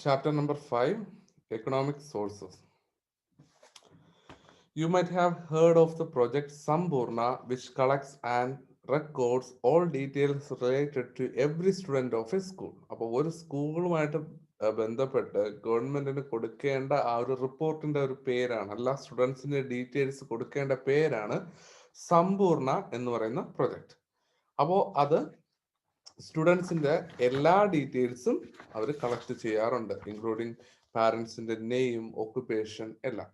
Chapter number 5, Economic Sources. You might have heard of the project Sampurna, which collects and records all details related to every student of a school. അപ്പോൾ ഒരു സ്കൂളുമായിട്ട് ബന്ധപ്പെട്ട് ഗവൺമെന്റിന് കൊടുക്കേണ്ട ആ ഒരു റിപ്പോർട്ടിന്റെ ഒരു പേരാണ്, എല്ലാ സ്റ്റുഡൻസിന്റെ ഡീറ്റെയിൽസ് കൊടുക്കേണ്ട പേരാണ് സമ്പൂർണ്ണ എന്ന് പറയുന്ന പ്രൊജക്ട്. അപ്പോൾ അത് സ്റ്റുഡൻസിന്റെ എല്ലാ ഡീറ്റെയിൽസും അവർ കളക്ട് ചെയ്യാറുണ്ട്, ഇൻക്ലൂഡിങ് പാരന്റ്സിന്റെ നെയിം, ഓക്കുപേഷൻ എല്ലാം.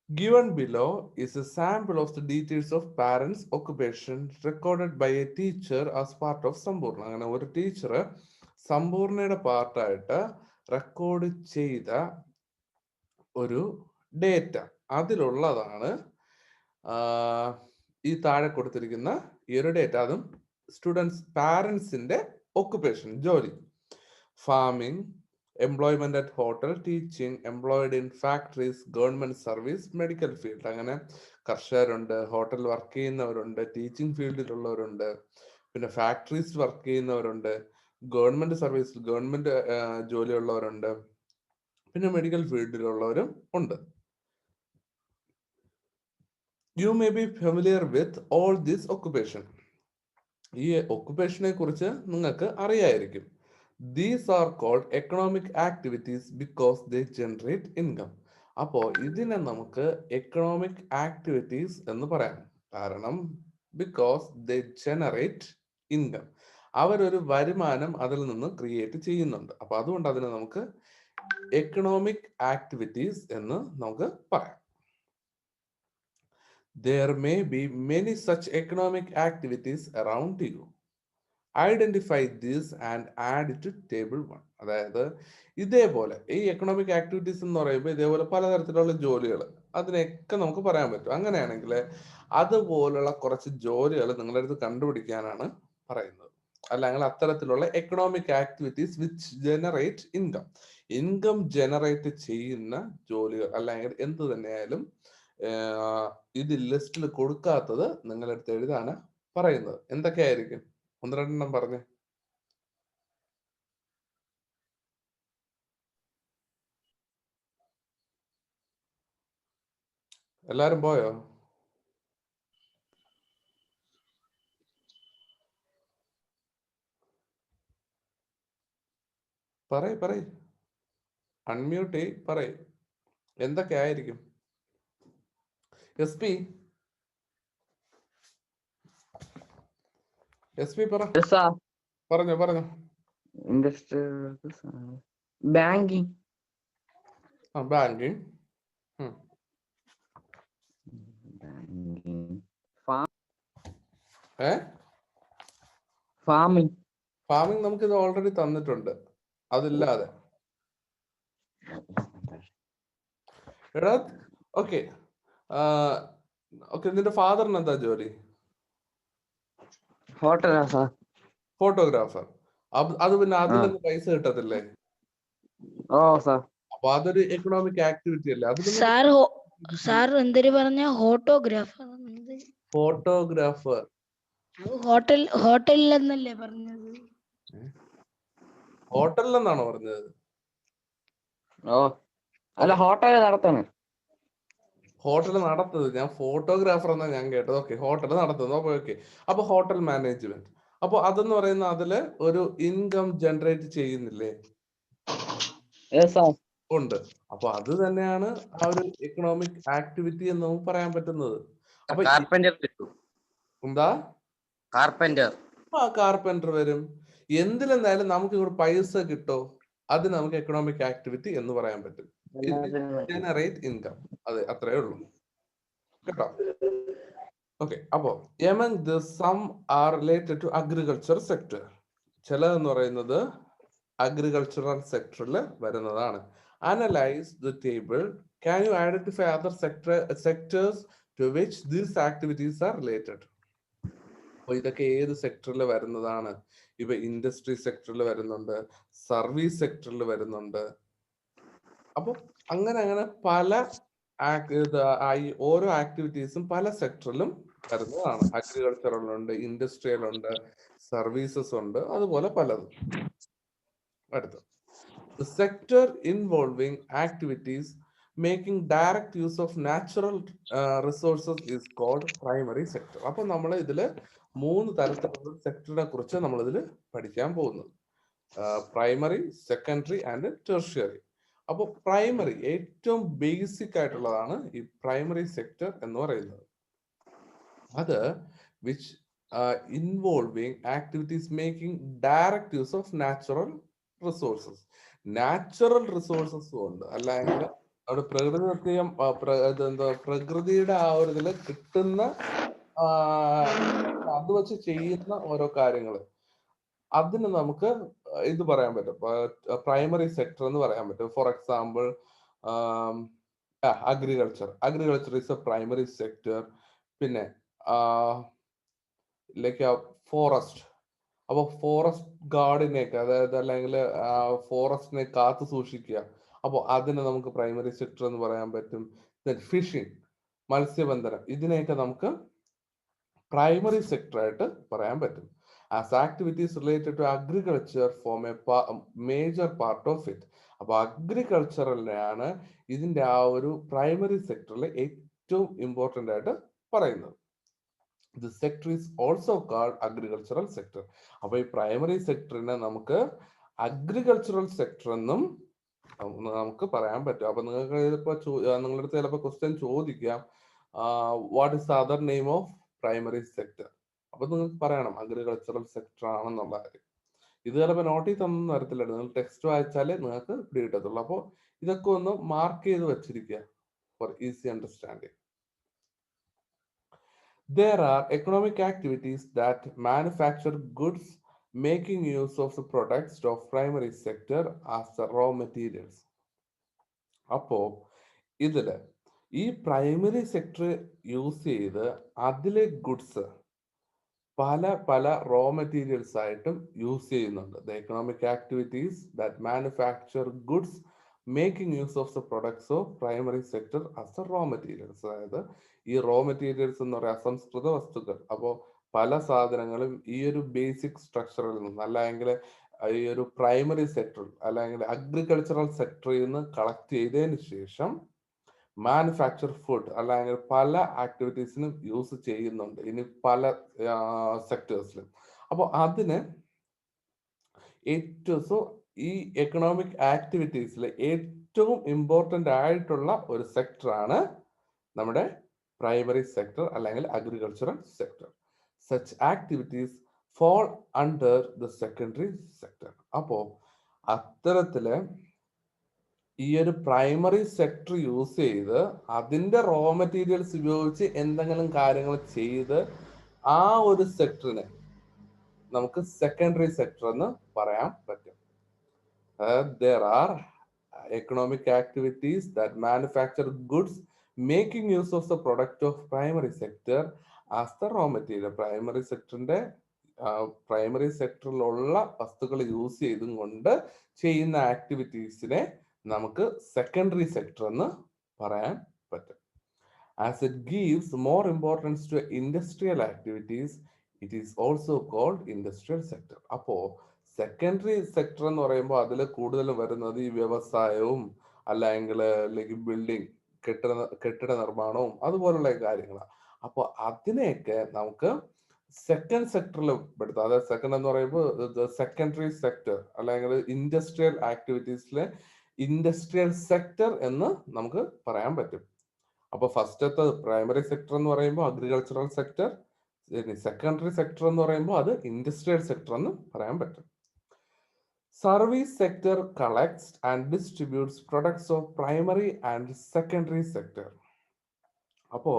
Given below is a sample of the details of parents' occupation recorded by a teacher as part of Sampurna. അങ്ങനെ ഒരു ടീച്ചർ സമ്പൂർണ്ണയുടെ പാർട്ടായിട്ട് റെക്കോർഡ് ചെയ്ത ഒരു ഡേറ്റ, അതിലുള്ളതാണ് ഈ താഴെ കൊടുത്തിരിക്കുന്ന ഈ ഒരു ഡേറ്റ. അതും സ്റ്റുഡൻസ് പാരന്റ്സിന്റെ ഓക്കുപേഷൻ, ജോലി, farming, employment at hotel, teaching, employed in factories, government service, medical field. അങ്ങനെ കർഷകരുണ്ട്, ഹോട്ടൽ വർക്ക് ചെയ്യുന്നവരുണ്ട്, ടീച്ചിങ് ഫീൽഡിലുള്ളവരുണ്ട്, പിന്നെ ഫാക്ടറീസ് വർക്ക് ചെയ്യുന്നവരുണ്ട്, ഗവൺമെന്റ് സർവീസിൽ ഗവൺമെന്റ് ജോലിയുള്ളവരുണ്ട്, പിന്നെ മെഡിക്കൽ ഫീൽഡിലുള്ളവരും ഉണ്ട്. You may be familiar with all this occupation. ഈ ഓക്കുപേഷനെ കുറിച്ച് നിങ്ങൾക്ക് അറിയായിരിക്കും. These are called economic activities because they generate income. അപ്പോൾ ഇതിനെ നമുക്ക് എക്കണോമിക് ആക്ടിവിറ്റീസ് എന്ന് പറയാം. കാരണം ബിക്കോസ് ദേ ജനറേറ്റ് ഇൻകം, അവരൊരു വരുമാനം അതിൽ നിന്ന് ക്രിയേറ്റ് ചെയ്യുന്നുണ്ട്. അപ്പൊ അതുകൊണ്ട് അതിനെ നമുക്ക് എക്കണോമിക് ആക്ടിവിറ്റീസ് എന്ന് നമുക്ക് പറയാം. There may be many such economic activities around you. Identify this and add to table 1. അതായത് ഇതേപോലെ ഈ എക്കണോമിക് ആക്ടിവിറ്റീസ് എന്ന് പറയുമ്പോൾ ഇതേപോലെ പലതരത്തിലുള്ള ജോലികൾ, അതിനെയൊക്കെ നമുക്ക് പറയാൻ പറ്റും. അങ്ങനെയാണെങ്കിൽ അതുപോലുള്ള കുറച്ച് ജോലികൾ നിങ്ങളുടെ അടുത്ത് കണ്ടുപിടിക്കാനാണ് പറയുന്നത്. അല്ലെങ്കിൽ അത്തരത്തിലുള്ള economic activities which generate income, income generate ചെയ്യുന്ന ജോലികൾ, അല്ലെങ്കിൽ എന്ത് തന്നെയായാലും ഇത് ലിസ്റ്റിൽ കൊടുക്കാത്തത് നിങ്ങളുടെ അടുത്ത് എഴുതാണ് പറയുന്നത്. എന്തൊക്കെയായിരിക്കും? ഒന്ന് രണ്ടെണ്ണം പറഞ്ഞേ. എല്ലാരും പോയോ? പറയ് അൺമ്യൂട്ട് പറയ്. എന്തൊക്കെ ആയിരിക്കും? എസ് പി പറഞ്ഞോ. ബാങ്കിങ്, ബാങ്കിങ്, ഫാമിംഗ് നമുക്ക് ഇത് ഓൾറെഡി തന്നിട്ടുണ്ട്. അതില്ലാതെ എടാ ഓക്കെ നിന്റെ ഫാദറിന് എന്താ ജോലി? ഫോട്ടോഗ്രാഫർ. അത് പിന്നെ അതിലൊന്നും പൈസ കിട്ടത്തില്ലേ? അപ്പൊ അതൊരു എക്കണോമിക് ആക്ടിവിറ്റി അല്ലേ? സാർ എന്തൊരു പറഞ്ഞ? ഫോട്ടോഗ്രാഫർ ഹോട്ടലിലെന്നല്ലേ പറഞ്ഞത്? ഹോട്ടലിലെന്നാണോ പറഞ്ഞത്? ഹോട്ടൽ നടത്തുന്നത് ഞാൻ ഫോട്ടോഗ്രാഫർ എന്നാ ഞാൻ കേട്ടത്. ഓക്കെ, ഹോട്ടൽ നടത്തുന്നത്. ഓക്കെ, അപ്പൊ ഹോട്ടൽ മാനേജ്മെന്റ്. അപ്പൊ അതെന്ന് പറയുന്ന അതില് ഒരു ഇൻകം ജനറേറ്റ് ചെയ്യുന്നില്ലേ? ഉണ്ട്. അപ്പൊ അത് തന്നെയാണ് ആ ഒരു എക്കണോമിക് ആക്ടിവിറ്റി എന്ന് നമുക്ക് പറയാൻ പറ്റുന്നത്. അപ്പൊ എന്താ? കാർപ്പന്റർ വരും. എന്തിലെന്നായാലും നമുക്ക് ഇവിടെ പൈസ കിട്ടോ, അത് നമുക്ക് എക്കണോമിക് ആക്ടിവിറ്റി എന്ന് പറയാൻ പറ്റും. Generate income. അതെ, അത്രേ ഉള്ളൂ കേട്ടോ. ഓക്കെ, അപ്പോ among this some are related to agriculture sector. ചിലതെന്ന് പറയുന്നത് അഗ്രികൾച്ചറൽ സെക്ടറിൽ വരുന്നതാണ്. Analyze the table. Can you identify other sectors to which these activities are related? അപ്പൊ ഇതൊക്കെ ഏത് സെക്ടറിൽ വരുന്നതാണ്? ഇപ്പൊ ഇൻഡസ്ട്രി സെക്ടറിൽ വരുന്നുണ്ട്, സർവീസ് സെക്ടറിൽ വരുന്നുണ്ട്. അപ്പൊ അങ്ങനെ പല ഓരോ ആക്ടിവിറ്റീസും പല സെക്ടറിലും വരുന്നതാണ്. അഗ്രികൾച്ചറലുണ്ട്, ഇൻഡസ്ട്രിയൽ ഉണ്ട്, സർവീസസ് ഉണ്ട്, അതുപോലെ പലതും. അടുത്ത The sector involving activities making direct use of natural resources is called primary sector. അപ്പോൾ നമ്മൾ ഇതിൽ 3 തരത്തിലുള്ള സെക്ടറിനെ കുറിച്ച് നമ്മൾ ഇതിൽ പഠിക്കാൻ പോകുന്നത്. Primary, secondary and tertiary. അപ്പോൾ പ്രൈമറി ഏറ്റവും ബേസിക് ആയിട്ടുള്ളതാണ് ഈ പ്രൈമറി സെക്ടർ എന്ന് പറയുന്നത്. അത് which involving activities making direct use of natural resources. Natural resources കൊണ്ട്, അല്ലെങ്കിൽ നമ്മുടെ പ്രകൃതിയുടെ ആ ഒരു ഇതിൽ കിട്ടുന്ന അത് വെച്ച് ചെയ്യുന്ന ഓരോ കാര്യങ്ങൾ, അതിന് നമുക്ക് ഇത് പറയാൻ പറ്റും, പ്രൈമറി സെക്ടർ എന്ന് പറയാൻ പറ്റും. For example agriculture is A primary sector. പിന്നെ ലൈക്ക് ഫോറസ്റ്റ്, അപ്പോൾ ഫോറസ്റ്റ് ഗാർഡിനെയൊക്കെ, അതായത് അല്ലെങ്കിൽ ഫോറസ്റ്റിനെ കാത്തു സൂക്ഷിക്കുക, അപ്പോൾ അതിനെ നമുക്ക് പ്രൈമറി സെക്ടർ എന്ന് പറയാൻ പറ്റും. ഫിഷിംഗ്, മത്സ്യബന്ധനം, ഇതിനെയൊക്കെ നമുക്ക് പ്രൈമറി സെക്ടർ ആയിട്ട് പറയാൻ പറ്റും. As activities related to agriculture form a major part of it. അപ്പോൾ അഗ്രികൾച്ചറിനെയാണ് ഇതിന്റെ ആ ഒരു പ്രൈമറി സെക്ടറിലെ ഏറ്റവും ഇമ്പോർട്ടൻ്റ് ആയിട്ട് പറയുന്നത്. The sector is also called agricultural sector. അപ്പോൾ ഈ പ്രൈമറി സെക്ടറിനെ നമുക്ക് അഗ്രികൾച്ചറൽ സെക്ടർ എന്നും നമുക്ക് പറയാൻ പറ്റും. അപ്പൊ നിങ്ങൾക്ക് ഇപ്പോൾ നിങ്ങളുടെ അടുത്ത് ചിലപ്പോൾ ക്വസ്റ്റ്യൻ ചോദിക്കാം, what is the other name of primary sector? അപ്പൊ നിങ്ങൾക്ക് പറയണം അഗ്രികൾച്ചറൽ സെക്ടർ ആണെന്നുള്ള കാര്യം. ഇത് ചിലപ്പോൾ നോട്ടിൽ തന്ന തരത്തിലാണ്, നിങ്ങൾ ടെക്സ്റ്റ് വായിച്ചാലേ നിങ്ങൾക്ക് പിടി കിട്ടത്തുള്ളൂ. അപ്പോൾ ഇതൊക്കെ ഒന്ന് മാർക്ക് ചെയ്ത് വെച്ചിരിക്കുക for easy understanding. There are economic activities that manufacture goods making use of the products of primary sector as the raw materials. അപ്പോ ഇതില് ഈ പ്രൈമറി സെക്ടർ യൂസ് ചെയ്ത് അതിലെ ഗുഡ്സ് പല റോ മെറ്റീരിയൽസ് ആയിട്ടും യൂസ് ചെയ്യുന്നുണ്ട്. The economic activities that manufacture goods making use of the products of primary sector as a raw materials. അതായത് ഈ റോ മെറ്റീരിയൽസ് എന്ന് പറയുക അസംസ്കൃത വസ്തുക്കൾ. അപ്പോൾ പല സാധനങ്ങളും ഈ ഒരു ബേസിക് സ്ട്രക്ചറിൽ നിന്ന്, അല്ലെങ്കിൽ ഈ ഒരു പ്രൈമറി സെക്ടർ അല്ലെങ്കിൽ അഗ്രികൾച്ചറൽ സെക്ടറിൽ നിന്ന് കളക്ട് ചെയ്തതിന് ശേഷം മാനുഫാക്ചർ ഫുഡ് അല്ലെങ്കിൽ പല ആക്ടിവിറ്റീസിനും യൂസ് ചെയ്യുന്നുണ്ട് ഇനി പല സെക്ടേഴ്സിലും. അപ്പോൾ അതിന് ഏറ്റവും ഈ എക്കണോമിക് ആക്ടിവിറ്റീസിൽ ഏറ്റവും ഇമ്പോർട്ടൻ്റ് ആയിട്ടുള്ള ഒരു സെക്ടറാണ് നമ്മുടെ പ്രൈമറി സെക്ടർ അല്ലെങ്കിൽ agricultural sector. Such activities fall under the secondary sector. അപ്പോൾ അത്തരത്തില് ഈ ഒരു പ്രൈമറി സെക്ടർ യൂസ് ചെയ്ത് അതിന്റെ റോ മെറ്റീരിയൽസ് ഉപയോഗിച്ച് എന്തെങ്കിലും കാര്യങ്ങൾ ചെയ്ത് ആ ഒരു സെക്ടറിനെ നമുക്ക് സെക്കൻഡറി സെക്ടർ എന്ന് പറയാൻ പറ്റും. There are economic activities that manufacture goods making use of the product of primary sector as the raw material. Primary സെക്ടറിന്റെ പ്രൈമറി സെക്ടറിലുള്ള വസ്തുക്കൾ യൂസ് ചെയ്തും കൊണ്ട് ചെയ്യുന്ന ആക്ടിവിറ്റീസിനെ നമുക്ക് സെക്കൻഡറി സെക്ടർ എന്ന് പറയാൻ പറ്റും. As it gives more importance to industrial activities, it is also called industrial sector. അപ്പോ സെക്കൻഡറി സെക്ടർ എന്ന് പറയുമ്പോൾ അതിൽ കൂടുതൽ വരുന്നത് ഈ വ്യവസായവും അല്ലെങ്കിൽ ബിൽഡിംഗ്, കെട്ടിട നിർമ്മാണവും അതുപോലുള്ള കാര്യങ്ങളാണ്. അപ്പോൾ അതിനെയൊക്കെ നമുക്ക് സെക്കൻഡ് സെക്ടറിൽ പെടുത്താം. അതായത് സെക്കൻഡ് എന്ന് പറയുമ്പോൾ സെക്കൻഡറി സെക്ടർ അല്ലെങ്കിൽ ഇൻഡസ്ട്രിയൽ ആക്ടിവിറ്റീസിലെ ഇൻഡസ്ട്രിയൽ സെക്ടർ എന്ന് നമുക്ക് പറയാൻ പറ്റും. അപ്പൊ ഫസ്റ്റത്തെ പ്രൈമറി സെക്ടർ എന്ന് പറയുമ്പോൾ അഗ്രികൾച്ചറൽ സെക്ടർ, സെക്കൻഡറി സെക്ടർ എന്ന് പറയുമ്പോൾ അത് ഇൻഡസ്ട്രിയൽ സെക്ടർ എന്ന് പറയാൻ പറ്റും. Service sector collects and distributes products of primary and secondary sector. അപ്പോ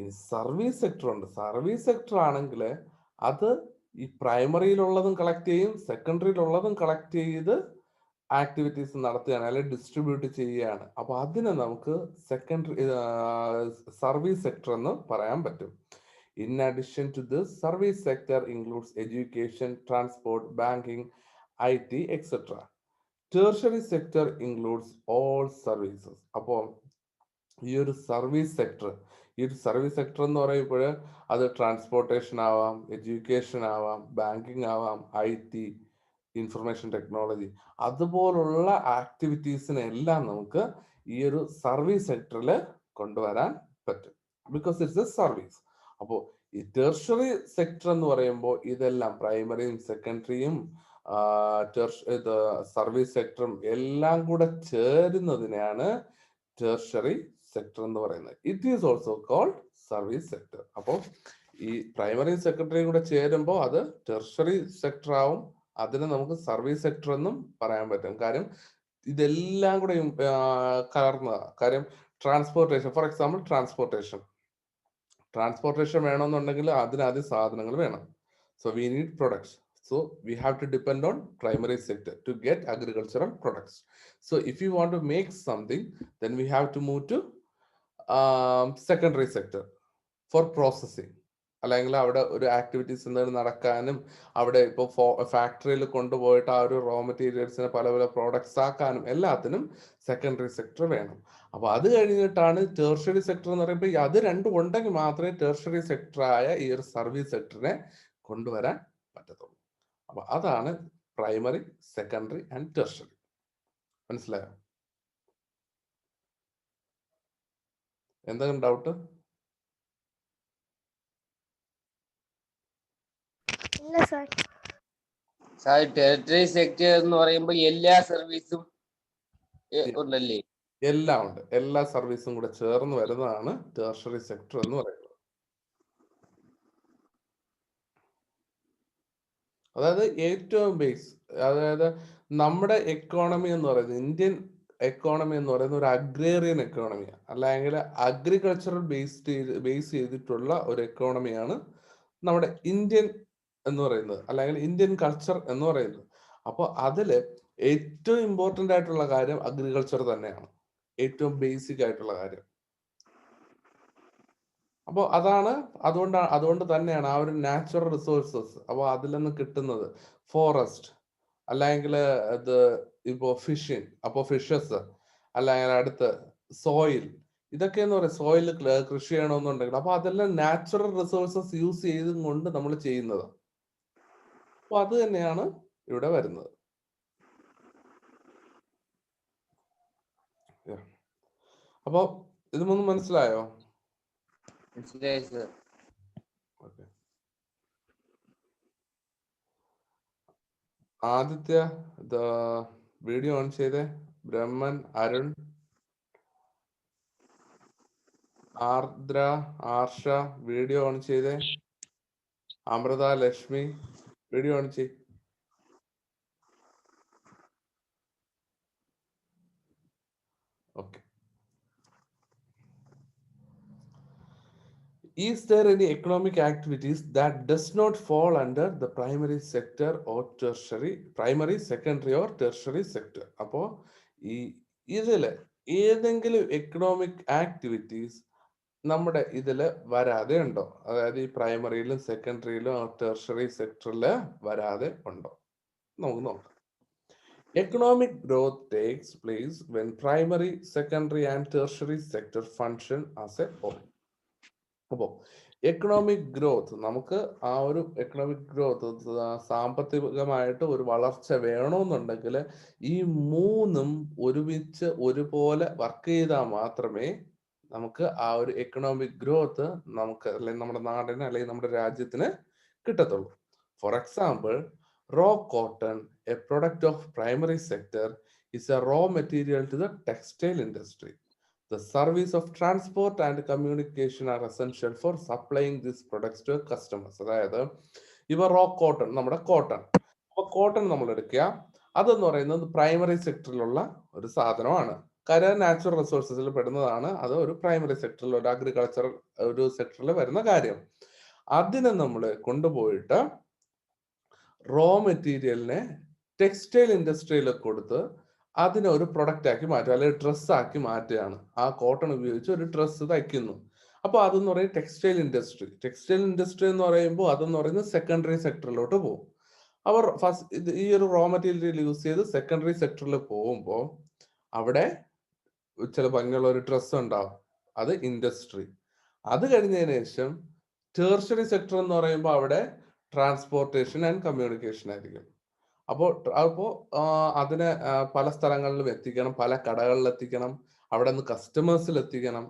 ഈ സർവീസ് സെക്ടർ ഉണ്ട്. സർവീസ് സെക്ടർ ആണെങ്കിൽ അത് ഈ പ്രൈമറിയിലുള്ളതും കളക്ട് ചെയ്യും, സെക്കൻഡറിയിലുള്ളതും കളക്ട് ചെയ്ത് ആക്ടിവിറ്റീസ് നടത്തുകയാണ് അല്ലെങ്കിൽ ഡിസ്ട്രിബ്യൂട്ട് ചെയ്യുകയാണ്. അപ്പൊ അതിനെ നമുക്ക് സെക്കൻഡറി സർവീസ് സെക്ടർ എന്ന് പറയാൻ പറ്റും. In addition to this, service sector includes education, transport, banking, IT, etc. Tertiary sector includes all services. അപ്പോൾ ഈ ഒരു സർവീസ് സെക്ടർ എന്ന് പറയുമ്പോൾ അത് ട്രാൻസ്പോർട്ടേഷൻ ആവാം, എഡ്യൂക്കേഷൻ ആവാം, ബാങ്കിങ് ആവാം, IT, ഇൻഫർമേഷൻ ടെക്നോളജി, അതുപോലുള്ള ആക്ടിവിറ്റീസിനെല്ലാം നമുക്ക് ഈ ഒരു സർവീസ് സെക്ടറിൽ കൊണ്ടുവരാൻ പറ്റും. Because it's A service. അപ്പോൾ ഈ ടെർഷറി സെക്ടർ എന്ന് പറയുമ്പോൾ ഇതെല്ലാം പ്രൈമറിയും സെക്കൻഡറിയും സർവീസ് സെക്ടറും എല്ലാം കൂടെ ചേരുന്നതിനെയാണ് ടെർഷറി സെക്ടർ എന്ന് പറയുന്നത്. It is also called service sector. അപ്പോൾ ഈ പ്രൈമറി സെക്ടറിയും കൂടെ ചേരുമ്പോൾ അത് ടെർഷറി സെക്ടർ ആവും. അതിന് നമുക്ക് സർവീസ് സെക്ടർ എന്നും പറയാൻ പറ്റും. കാര്യം ഇതെല്ലാം കൂടെ കലർന്നതാണ്. കാര്യം ട്രാൻസ്പോർട്ടേഷൻ, ഫോർ എക്സാമ്പിൾ ട്രാൻസ്പോർട്ടേഷൻ വേണമെന്നുണ്ടെങ്കിൽ അതിനാദ്യം സാധനങ്ങൾ വേണം. So we need products. So we have to depend on primary sector to get agricultural products. So if you want to make something, then we have to move to secondary sector for processing. അല്ലെങ്കിൽ അവിടെ ഒരു activities എന്തെങ്കിലും നടക്കാനും അവിടെ ഇപ്പോൾ ഫാക്ടറിയിൽ കൊണ്ടുപോയിട്ട് ആ ഒരു റോ മെറ്റീരിയൽസിനെ പല പല പ്രോഡക്ട്സ് ആക്കാനും എല്ലാത്തിനും സെക്കൻഡറി സെക്ടർ വേണം. അപ്പൊ അത് കഴിഞ്ഞിട്ടാണ് ടെർഷറി സെക്ടർ എന്ന് പറയുമ്പോൾ അത് രണ്ടും ഉണ്ടെങ്കിൽ മാത്രമേ ടെർഷറി സെക്ടറായ ഈ ഒരു സർവീസ് സെക്ടറിനെ കൊണ്ടുവരാൻ പറ്റത്തുള്ളൂ. അപ്പൊ അതാണ് പ്രൈമറി, സെക്കൻഡറി ആൻഡ് ടെർഷറി. മനസ്സിലായോ? എന്തെങ്കിലും ഡൗട്ട്? ഇല്ല സാർ. സാർ ടെറിട്ടറി സെക്ടർ എന്ന് പറയുമ്പോൾ എല്ലാ സർവീസും ഉണ്ടല്ലേ? എല്ലാം ഉണ്ട്. എല്ലാ സർവീസും കൂടെ ചേർന്ന് വരുന്നതാണ് ടെർഷറി സെക്ടർ എന്ന് പറയുന്നത്. അതായത് ഏറ്റവും ബേസ്, അതായത് നമ്മുടെ എക്കോണമി എന്ന് പറയുന്നത്, ഇന്ത്യൻ എക്കോണമി എന്ന് പറയുന്നത് ഒരു അഗ്രേറിയൻ എക്കോണമിയാണ്, അല്ലെങ്കിൽ അഗ്രികൾച്ചറൽ ബേസ് ചെയ്തിട്ടുള്ള ഒരു എക്കോണമിയാണ് നമ്മുടെ ഇന്ത്യൻ എന്ന് പറയുന്നത്, അല്ലെങ്കിൽ ഇന്ത്യൻ കൾച്ചർ എന്ന് പറയുന്നത്. അപ്പോൾ അതില് ഏറ്റവും ഇമ്പോർട്ടന്റ് ആയിട്ടുള്ള കാര്യം അഗ്രികൾച്ചർ തന്നെയാണ്, ഏറ്റവും ബേസിക് ആയിട്ടുള്ള കാര്യം. അപ്പോൾ അതുകൊണ്ട് തന്നെയാണ് ആ ഒരു നാച്ചുറൽ റിസോഴ്സസ്, അപ്പോൾ അതിൽ നിന്ന് കിട്ടുന്നത് ഫോറസ്റ്റ്, അല്ലെങ്കിൽ ഇത് ഇപ്പോ ഫിഷിങ്, അപ്പോൾ ഫിഷസ്, അല്ലെങ്കിൽ അടുത്ത് സോയിൽ, ഇതൊക്കെ എന്ന് പറയും. സോയിൽ കൃഷി ചെയ്യണമെന്നുണ്ടെങ്കിൽ അപ്പൊ അതെല്ലാം നാച്ചുറൽ റിസോഴ്സസ് യൂസ് ചെയ്തും കൊണ്ട് നമ്മൾ ചെയ്യുന്നത്. അപ്പൊ അത് തന്നെയാണ് ഇവിടെ വരുന്നത്. അപ്പൊ ഇത് മൂന്നും മനസ്സിലായോ? ആദിത്യ വീഡിയോ ഓൺ ചെയ്തേ. ബ്രഹ്മൻ, അരുൺ, ആർദ്ര, ആർഷ വീഡിയോ ഓൺ ചെയ്തേ. അമൃത, ലക്ഷ്മി വീഡിയോ ഓൺ ചെയ്. Okay. Is there any economic activities that does not fall under the primary sector or tertiary, primary, secondary or tertiary sector? അപ്പോ ഇതില് ഏതെങ്കിലും എക്കണോമിക് ആക്ടിവിറ്റീസ് നമ്മുടെ ഇതില് വരാതെ ഉണ്ടോ? അതായത് ഈ പ്രൈമറിയിലും സെക്കൻഡറിയിലും ടെർഷറി സെക്ടറില് വരാതെ ഉണ്ടോ? നമുക്ക് നോക്കാം. Economic growth takes place when primary, secondary and tertiary sector function as a whole. അപ്പോൾ എക്കണോമിക് ഗ്രോത്ത്, നമുക്ക് ആ ഒരു എക്കണോമിക് ഗ്രോത്ത്, സാമ്പത്തികമായിട്ട് ഒരു വളർച്ച വേണമെന്നുണ്ടെങ്കിൽ ഈ മൂന്നും ഒരുമിച്ച് ഒരുപോലെ വർക്ക് ചെയ്താൽ മാത്രമേ നമുക്ക് ആ ഒരു എക്കണോമിക് ഗ്രോത്ത് നമുക്ക്, അല്ലെങ്കിൽ നമ്മുടെ നാടിന്, അല്ലെങ്കിൽ നമ്മുടെ രാജ്യത്തിന് കിട്ടത്തുള്ളൂ. For example, raw cotton, a product of primary sector, is a raw material to the textile industry. The service of transport and communication are essential for supplying these products to customers. അതായത് ഇവ raw cotton, നമ്മുടെ cotton, അപ്പൊ cotton നമ്മൾ എടുക്കുക, അതെന്ന് പറയുന്നത് primary സെക്ടറിലുള്ള ഒരു സാധനമാണ്. കാര്യം നാച്ചുറൽ റിസോഴ്സസിൽ പെടുന്നതാണ്. അത് ഒരു പ്രൈമറി സെക്ടറിൽ, ഒരു അഗ്രികൾച്ചറൽ ഒരു സെക്ടറിൽ വരുന്ന കാര്യം. അതിനെ നമ്മൾ കൊണ്ടുപോയിട്ട് റോ മെറ്റീരിയലിനെ ടെക്സ്റ്റൈൽ ഇൻഡസ്ട്രിയിൽ കൊടുത്ത് അതിനെ ഒരു പ്രൊഡക്റ്റ് ആക്കി മാറ്റുക, അല്ലെങ്കിൽ ഡ്രസ് ആക്കി മാറ്റുകയാണ്. ആ കോട്ടൺ ഉപയോഗിച്ച് ഒരു ഡ്രസ്സ് തയ്ക്കുന്നു. അപ്പൊ അതെന്ന് പറയും ടെക്സ്റ്റൈൽ ഇൻഡസ്ട്രി. ടെക്സ്റ്റൈൽ ഇൻഡസ്ട്രി എന്ന് പറയുമ്പോൾ അതെന്ന് പറയുന്നത് സെക്കൻഡറി സെക്ടറിലോട്ട് പോകും. അവർ ഫസ്റ്റ് ഈ ഒരു റോ മെറ്റീരിയൽ യൂസ് ചെയ്ത് സെക്കൻഡറി സെക്ടറിൽ പോകുമ്പോൾ അവിടെ ചില ഭംഗിയുള്ള ഒരു ഡ്രസ്സ് ഉണ്ടാവും, അത് ഇൻഡസ്ട്രി. അത് കഴിഞ്ഞതിന് ശേഷം ടെർഷറി സെക്ടർ എന്ന് പറയുമ്പോൾ അവിടെ ട്രാൻസ്പോർട്ടേഷൻ ആൻഡ് കമ്മ്യൂണിക്കേഷൻ ആയിരിക്കും. അപ്പോൾ അതിനെ പല സ്ഥലങ്ങളിലും എത്തിക്കണം, പല കടകളിൽ എത്തിക്കണം, അവിടെ നിന്ന് കസ്റ്റമേഴ്സിൽ എത്തിക്കണം.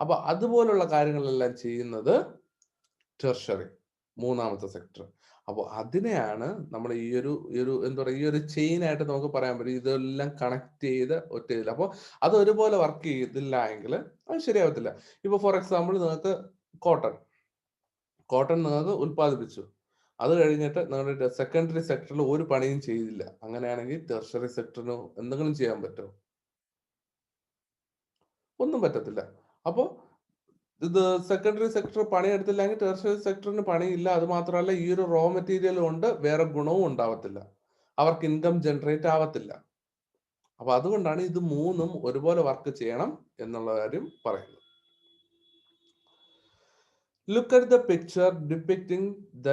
അപ്പൊ അതുപോലുള്ള കാര്യങ്ങളെല്ലാം ചെയ്യുന്നത് ടെർഷറി, മൂന്നാമത്തെ സെക്ടർ. അപ്പോൾ അതിനെയാണ് നമ്മൾ ഈ ഒരു എന്താ പറയുക, ഈ ഒരു ചെയിൻ ആയിട്ട് നമുക്ക് പറയാൻ പറ്റും. ഇതെല്ലാം കണക്ട് ചെയ്ത് ഒറ്റ ഇതിൽ. അപ്പോൾ അത് ഒരുപോലെ വർക്ക് ചെയ്തില്ല എങ്കിൽ അത് ശരിയാവത്തില്ല. ഇപ്പൊ ഫോർ എക്സാമ്പിൾ നിങ്ങൾക്ക് കോട്ടൺ നിങ്ങൾക്ക് ഉൽപ്പാദിപ്പിച്ചു, അത് കഴിഞ്ഞിട്ട് നിങ്ങളുടെ സെക്കൻഡറി സെക്ടറിൽ ഒരു പണിയും ചെയ്തില്ല, അങ്ങനെയാണെങ്കിൽ ടെർഷറി സെക്ടറിന് എന്തെങ്കിലും ചെയ്യാൻ പറ്റുമോ? ഒന്നും പറ്റത്തില്ല. അപ്പോൾ ഇത് സെക്കൻഡറി സെക്ടർ പണിയെടുത്തില്ലെങ്കിൽ ടെർഷറി സെക്ടറിന് പണിയില്ല. അത് മാത്രമല്ല, ഈ ഒരു റോ മെറ്റീരിയൽ കൊണ്ട് വേറെ ഗുണവും ഉണ്ടാവത്തില്ല, അവർക്ക് ഇൻകം ജനറേറ്റ് ആവത്തില്ല. അപ്പൊ അതുകൊണ്ടാണ് ഇത് മൂന്നും ഒരുപോലെ വർക്ക് ചെയ്യണം എന്നുള്ള കാര്യം പറയുന്നത്. Look at the picture depicting the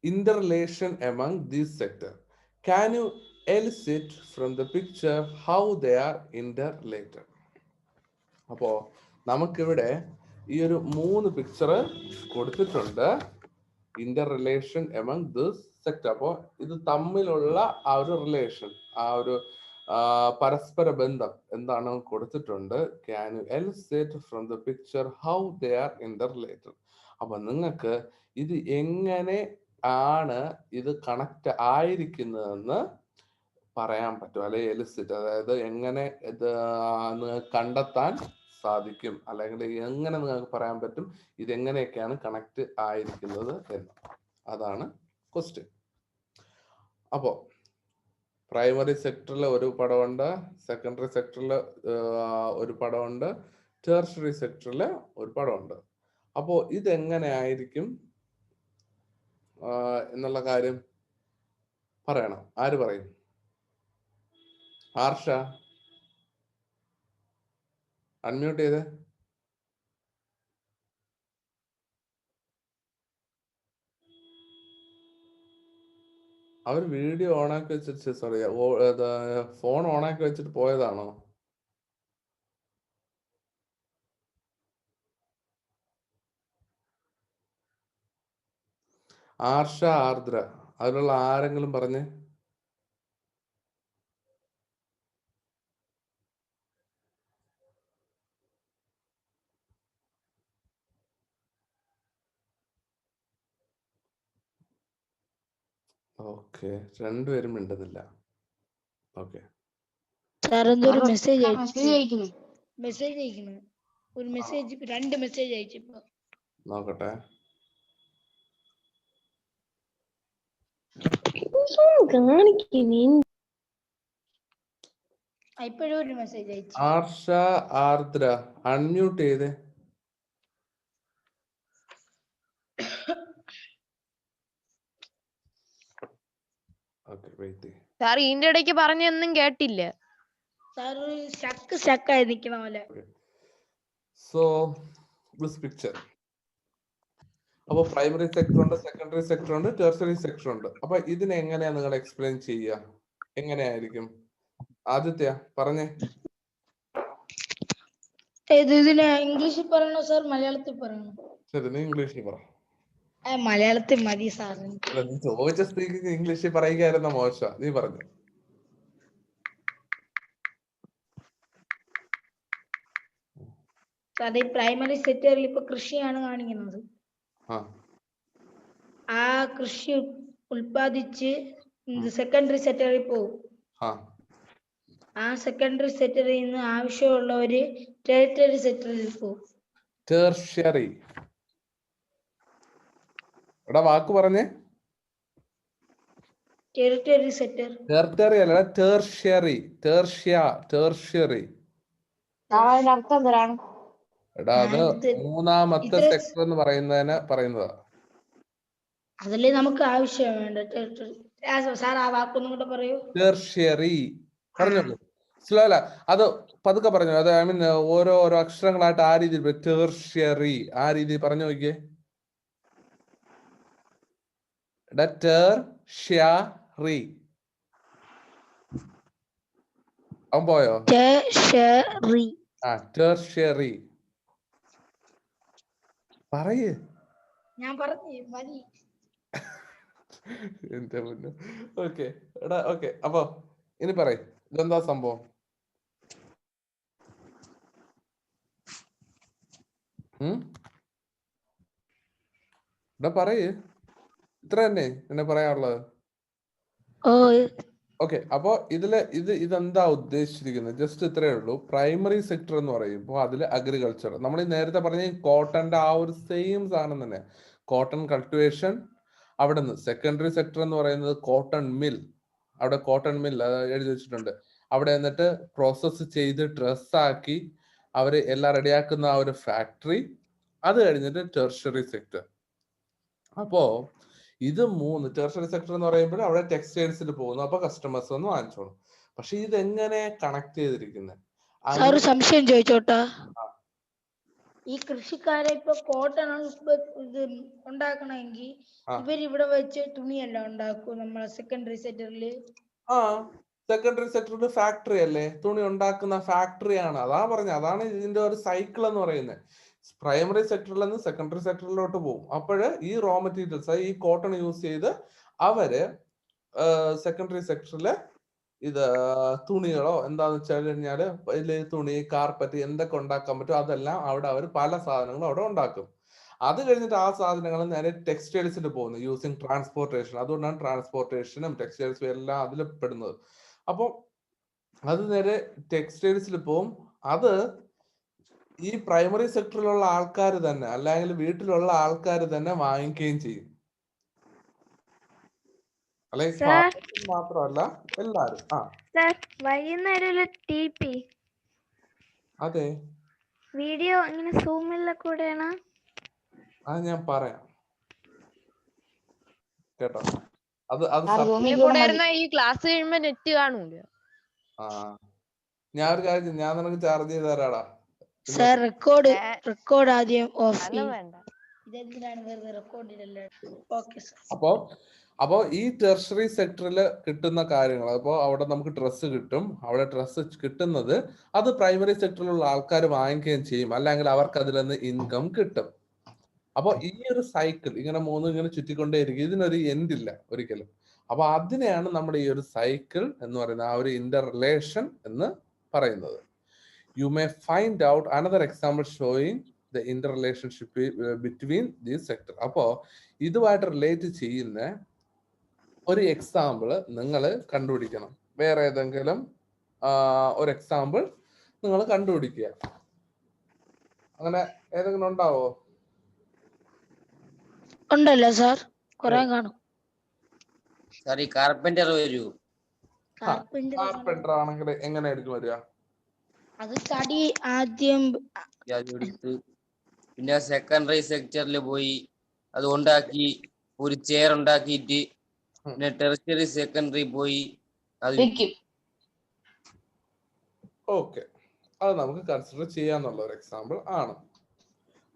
interrelation among these sectors. Can you elicit from the picture how they are interrelated? അപ്പോൾ നമുക്കിവിടെ ഈ ഒരു 3 പിക്ചർ കൊടുത്തിട്ടുണ്ട്, Inter relation among this sector. അപ്പോൾ ഇത് തമ്മിലുള്ള ആ ഒരു റിലേഷൻ, ആ ഒരു പരസ്പര ബന്ധം എന്താണ് കൊടുത്തിട്ടുണ്ട്. Can you elicit from the picture how they are Inter related. അപ്പൊ നിങ്ങൾക്ക് ഇത് എങ്ങനെ ആണ് ഇത് കണക്ട് ആയിരിക്കുന്നതെന്ന് പറയാൻ പറ്റും, അല്ലെങ്കിൽ എലിസിറ്റ്, അതായത് എങ്ങനെ ഇത് കണ്ടെത്താൻ സാധിക്കും, അല്ലെങ്കിൽ എങ്ങനെ നിങ്ങൾക്ക് പറയാൻ പറ്റും ഇതെങ്ങനെയൊക്കെയാണ് കണക്ട് ആയിരിക്കുന്നത് എന്ന്. അതാണ് ക്വസ്റ്റ്യൻ. അപ്പോൾ പ്രൈമറി സെക്ടറിൽ ഒരു പടമുണ്ട്, സെക്കൻഡറി സെക്ടറിൽ ഒരു പടമുണ്ട്, ടെർഷറി സെക്ടറിൽ ഒരു പടമുണ്ട്. അപ്പോൾ ഇതെങ്ങനെ ആയിരിക്കും എന്നുള്ള കാര്യം പറയണം. ആര് പറയും? ആർഷ അൺമ്യൂട്ട് ചെയ്ത്. അവർ വീഡിയോ ഓണാക്കി വെച്ചിട്ട്, സോറി, ഫോൺ ഓണാക്കി വെച്ചിട്ട് പോയതാണോ? ആർഷ, ആർദ്ര, അതിലുള്ള ആരെങ്കിലും പറഞ്ഞേ? ഓക്കെ, രണ്ടുപേരും മിണ്ടുന്നില്ല. ഓക്കെ, സാർ എന്തൊരു മെസ്സേജ് അയക്കുന്നു. അയക്കുന്നു, ഒരു മെസ്സേജ്, 2 മെസ്സേജ് അയച്ചിപ്പോ. നോക്കട്ടെ. ഇപ്പോഴും ഒരു മെസ്സേജ് അയച്ചു. ആർഷ, ആർദ്ര അൺമ്യൂട്ട് ചെയ്തേ. സാർ ഇതിന്റെ ഇടയ്ക്ക് പറഞ്ഞൊന്നും കേട്ടില്ല. സാർ സ്റ്റക്കായി നിൽക്കണ പോലെ. സോ ദിസ് പിക്ചർ, അപ്പൊ പ്രൈമറി സെക്ടർ ഉണ്ട്, സെക്കൻഡറി സെക്ടർ ഉണ്ട്, ടെർഷറി സെക്ടർ ഉണ്ട്. അപ്പൊ ഇതിനെ എങ്ങനെയാ നിങ്ങൾ എക്സ്പ്ലെയിൻ ചെയ്യുക? എങ്ങനെയായിരിക്കും? ആദിത്യ പറഞ്ഞേ. ഇതിനെ ഇംഗ്ലീഷിൽ പറയണോ സാർ, മലയാളത്തിൽ പറയണോ? ശരി, നീ ഇംഗ്ലീഷിൽ പറ. മലയാളത്തിൽ മതി സാർ. നീ ചോദിച്ച സ്ത്രീക്ക് ഇംഗ്ലീഷിൽ പറയുകയായിരുന്ന മോശം, നീ പറഞ്ഞു. സാർ ഈ പ്രൈമറി സെക്ടറിൽ ഇപ്പൊ കൃഷിയാണ് കാണിക്കുന്നത്. ആ കൃഷി ഉൽപ്പാദിച്ച് സെക്കൻഡറി സെക്ടറിൽ പോകും. ആ സെക്കൻഡറി സെക്ടറിൽ നിന്ന് ആവശ്യമുള്ളവര് ടെറിട്ടറി സെക്ടറിൽ പോകും. ടെർഷ്യറി, എടാ വാക്ക് പറഞ്ഞേ. Territory sector. ടെറിട്ടറി അല്ല, ടെർഷ്യറി. ടെർഷ്യറി. അർത്ഥം എന്താണ്? എടാ അത് മൂന്നാമത്തെ സെക്ടർ എന്ന് പറയുന്നതാ. അതല്ലേ നമുക്ക് ആവശ്യം വേണ്ട. ടെറിട്ടറി സാർ ആ വാക്കൊന്നും കൂടെ പറയൂ. ടെർഷ്യറി പറഞ്ഞോളൂ. സ്ലോ അല്ല, അത് പതുക്കെ പറഞ്ഞു. അത് ഐ മീൻ ഓരോ അക്ഷരങ്ങളായിട്ട് ആ രീതിയിൽ. ടെർഷ്യറി ആ രീതിയിൽ പറഞ്ഞു നോക്കിയേ. ടെർഷ്യറി. അവൻ പോയോ? ടെർഷ്യറി പറയേ. ഞാൻ പറഞ്ഞു മതി. എന്റെ മുന്നേ. ഓക്കെ എടാ, ഓക്കെ. അപ്പൊ ഇനി പറയ്, ഇതെന്താ സംഭവം? എടാ പറയ്, ഇത്ര തന്നെ എന്നെ പറയാനുള്ളത്. ഓ ഓക്കെ, അപ്പോ ഇതെന്താ ഉദ്ദേശിച്ചിരിക്കുന്നത്? ജസ്റ്റ് ഇത്രയേ ഉള്ളൂ. പ്രൈമറി സെക്ടർ എന്ന് പറയുമ്പോൾ അതിൽ അഗ്രികൾച്ചർ, നമ്മൾ ഈ നേരത്തെ പറഞ്ഞ കോട്ടന്റെ ആ ഒരു സെയിം സാധനം തന്നെ, കോട്ടൺ കൾട്ടിവേഷൻ. അവിടെ നിന്ന് സെക്കൻഡറി സെക്ടർ എന്ന് പറയുന്നത് കോട്ടൺ മിൽ, അവിടെ കോട്ടൺ മിൽ എഴുതി വെച്ചിട്ടുണ്ട്. അവിടെ എന്നിട്ട് പ്രോസസ്സ് ചെയ്ത് ഡ്രസ്സാക്കി അവര് എല്ലാം റെഡിയാക്കുന്ന ആ ഒരു ഫാക്ടറി. അത് കഴിഞ്ഞിട്ട് ടെർഷറി സെക്ടർ. അപ്പോ ഇത് മൂന്ന്, ടെർഷറി സെക്ടർ എന്ന് പറയുമ്പോൾ അവിടെ ടെക്സ്റ്റൈൽസിൽ പോകുന്നു, അപ്പൊ കസ്റ്റമേഴ്സ് വന്ന് വാങ്ങിച്ചോളും. പക്ഷെ ഇതെങ്ങനെ കണക്ട് ചെയ്തിരിക്കുന്നത്? സാർ സംശയം ചോദിച്ചോട്ടാ? ഈ കൃഷിക്കാരെ ഇപ്പൊ കോട്ടൺ ഇത് ഉണ്ടാക്കണമെങ്കിൽ ഇവരിവിടെ വെച്ച് തുണിയല്ല ഉണ്ടാക്കും നമ്മളെ സെക്കൻഡറി സെക്ടറില്. ആ, സെക്കൻഡറി സെക്ടറിൽ ഫാക്ടറി അല്ലേ, തുണി ഉണ്ടാക്കുന്ന ഫാക്ടറിയാണ്. അതാ പറഞ്ഞ, അതാണ് ഇതിന്റെ ഒരു സൈക്കിൾ എന്ന് പറയുന്നത്. പ്രൈമറി സെക്ടറിൽ നിന്ന് സെക്കൻഡറി സെക്ടറിലോട്ട് പോകും. അപ്പോഴ് ഈ റോ മെറ്റീരിയൽസ്, ഈ കോട്ടൺ യൂസ് ചെയ്ത് അവര് സെക്കൻഡറി സെക്ടറില് ഇത് തുണികളോ എന്താന്ന് വെച്ചാൽ കഴിഞ്ഞാല് തുണി, കാർപ്പറ്റ് എന്തൊക്കെ ഉണ്ടാക്കാൻ പറ്റും അതെല്ലാം അവിടെ അവർ പല സാധനങ്ങളും അവിടെ ഉണ്ടാക്കും. അത് കഴിഞ്ഞിട്ട് ആ സാധനങ്ങൾ നേരെ ടെക്സ്റ്റൈൽസിൽ പോകുന്നു യൂസിങ് ട്രാൻസ്പോർട്ടേഷൻ. അതുകൊണ്ടാണ് ട്രാൻസ്പോർട്ടേഷനും ടെക്സ്റ്റൈൽസും എല്ലാം അതിൽ പെടുന്നത്. അപ്പോൾ അത് നേരെ ടെക്സ്റ്റൈൽസിൽ പോകും. അത് ഈ പ്രൈമറി സെക്ടറിലുള്ള ആൾക്കാർ തന്നെ, അല്ലെങ്കിൽ വീട്ടിലുള്ള ആൾക്കാർ തന്നെ വാങ്ങിക്കുകയും ചെയ്യും. അല്ലെങ്കിൽ മാത്രമല്ല എല്ലാരും. വൈകുന്നേരം അതെ, വീഡിയോ ഇങ്ങനെ സൂമിലെ കൂടെയാണ്. അത് ഞാൻ പറയാം കേട്ടോ. അത് ഈ ക്ലാസ് കഴിയുമ്പോ നെറ്റ് കാണൂല. ആ, ഞാൻ ഒരു കാര്യം, ഞാൻ നിനക്ക് ചാർജ് ചെയ്ത് തരാടാ. സാർ റെക്കോർഡ് ആദ്യം ഓഫ് വേണ്ട. അപ്പോ ഈ ടെർഷറി സെക്ടറിൽ കിട്ടുന്ന കാര്യങ്ങൾ, അപ്പോൾ അവിടെ നമുക്ക് ഡ്രസ്സ് കിട്ടും. അവിടെ ഡ്രസ്സ് കിട്ടുന്നത് അത് പ്രൈമറി സെക്ടറിലുള്ള ആൾക്കാർ വാങ്ങിക്കുകയും ചെയ്യും, അല്ലെങ്കിൽ അവർക്ക് അതിൽ നിന്ന് ഇൻകം കിട്ടും. അപ്പോൾ ഈ ഒരു സൈക്കിൾ ഇങ്ങനെ ഇങ്ങനെ ചുറ്റിക്കൊണ്ടേയിരിക്കും. ഇതിനൊരു എൻഡ് ഇല്ല ഒരിക്കലും. അപ്പൊ അതിനെയാണ് നമ്മുടെ ഈ ഒരു സൈക്കിൾ എന്ന് പറയുന്നത്, ആ ഒരു ഇന്റർ റിലേഷൻ എന്ന് പറയുന്നത്. You may find out another example showing the interrelationship between these sectors. അപ്പോ ഇതുമായിട്ട് റിലേറ്റ് ചെയ്യുന്ന ഒരു എക്സാമ്പിൾ നിങ്ങൾ കണ്ടുപിടിക്കണം. വേറെ ഏതെങ്കിലും ഒരു എക്സാമ്പിൾ നിങ്ങൾ കണ്ടുപിടിക്കുക. അങ്ങനെ ഏതെങ്കിലും ഉണ്ടാവോ? ഉണ്ടല്ലോ സാർ, കുറെ കാണും. സാർ ഈ കാർപ്പന്റർ വരൂ. കാർപ്പന്റർ ആണെങ്കിൽ എങ്ങനെയായിരിക്കും വരിക? അത് തടി ആദ്യം എടുത്ത് പിന്നെ സെക്കൻഡറി സെക്ടറിൽ പോയി അത് ഉണ്ടാക്കി ഒരു ചെയർ ഉണ്ടാക്കിയിട്ട് പിന്നെ ടെറിറ്ററി സെക്കൻഡറി പോയി അത് ഓക്കെ, അത് നമുക്ക് കൺസിഡർ ചെയ്യാന്നുള്ള ഒരു എക്സാമ്പിൾ ആണ്.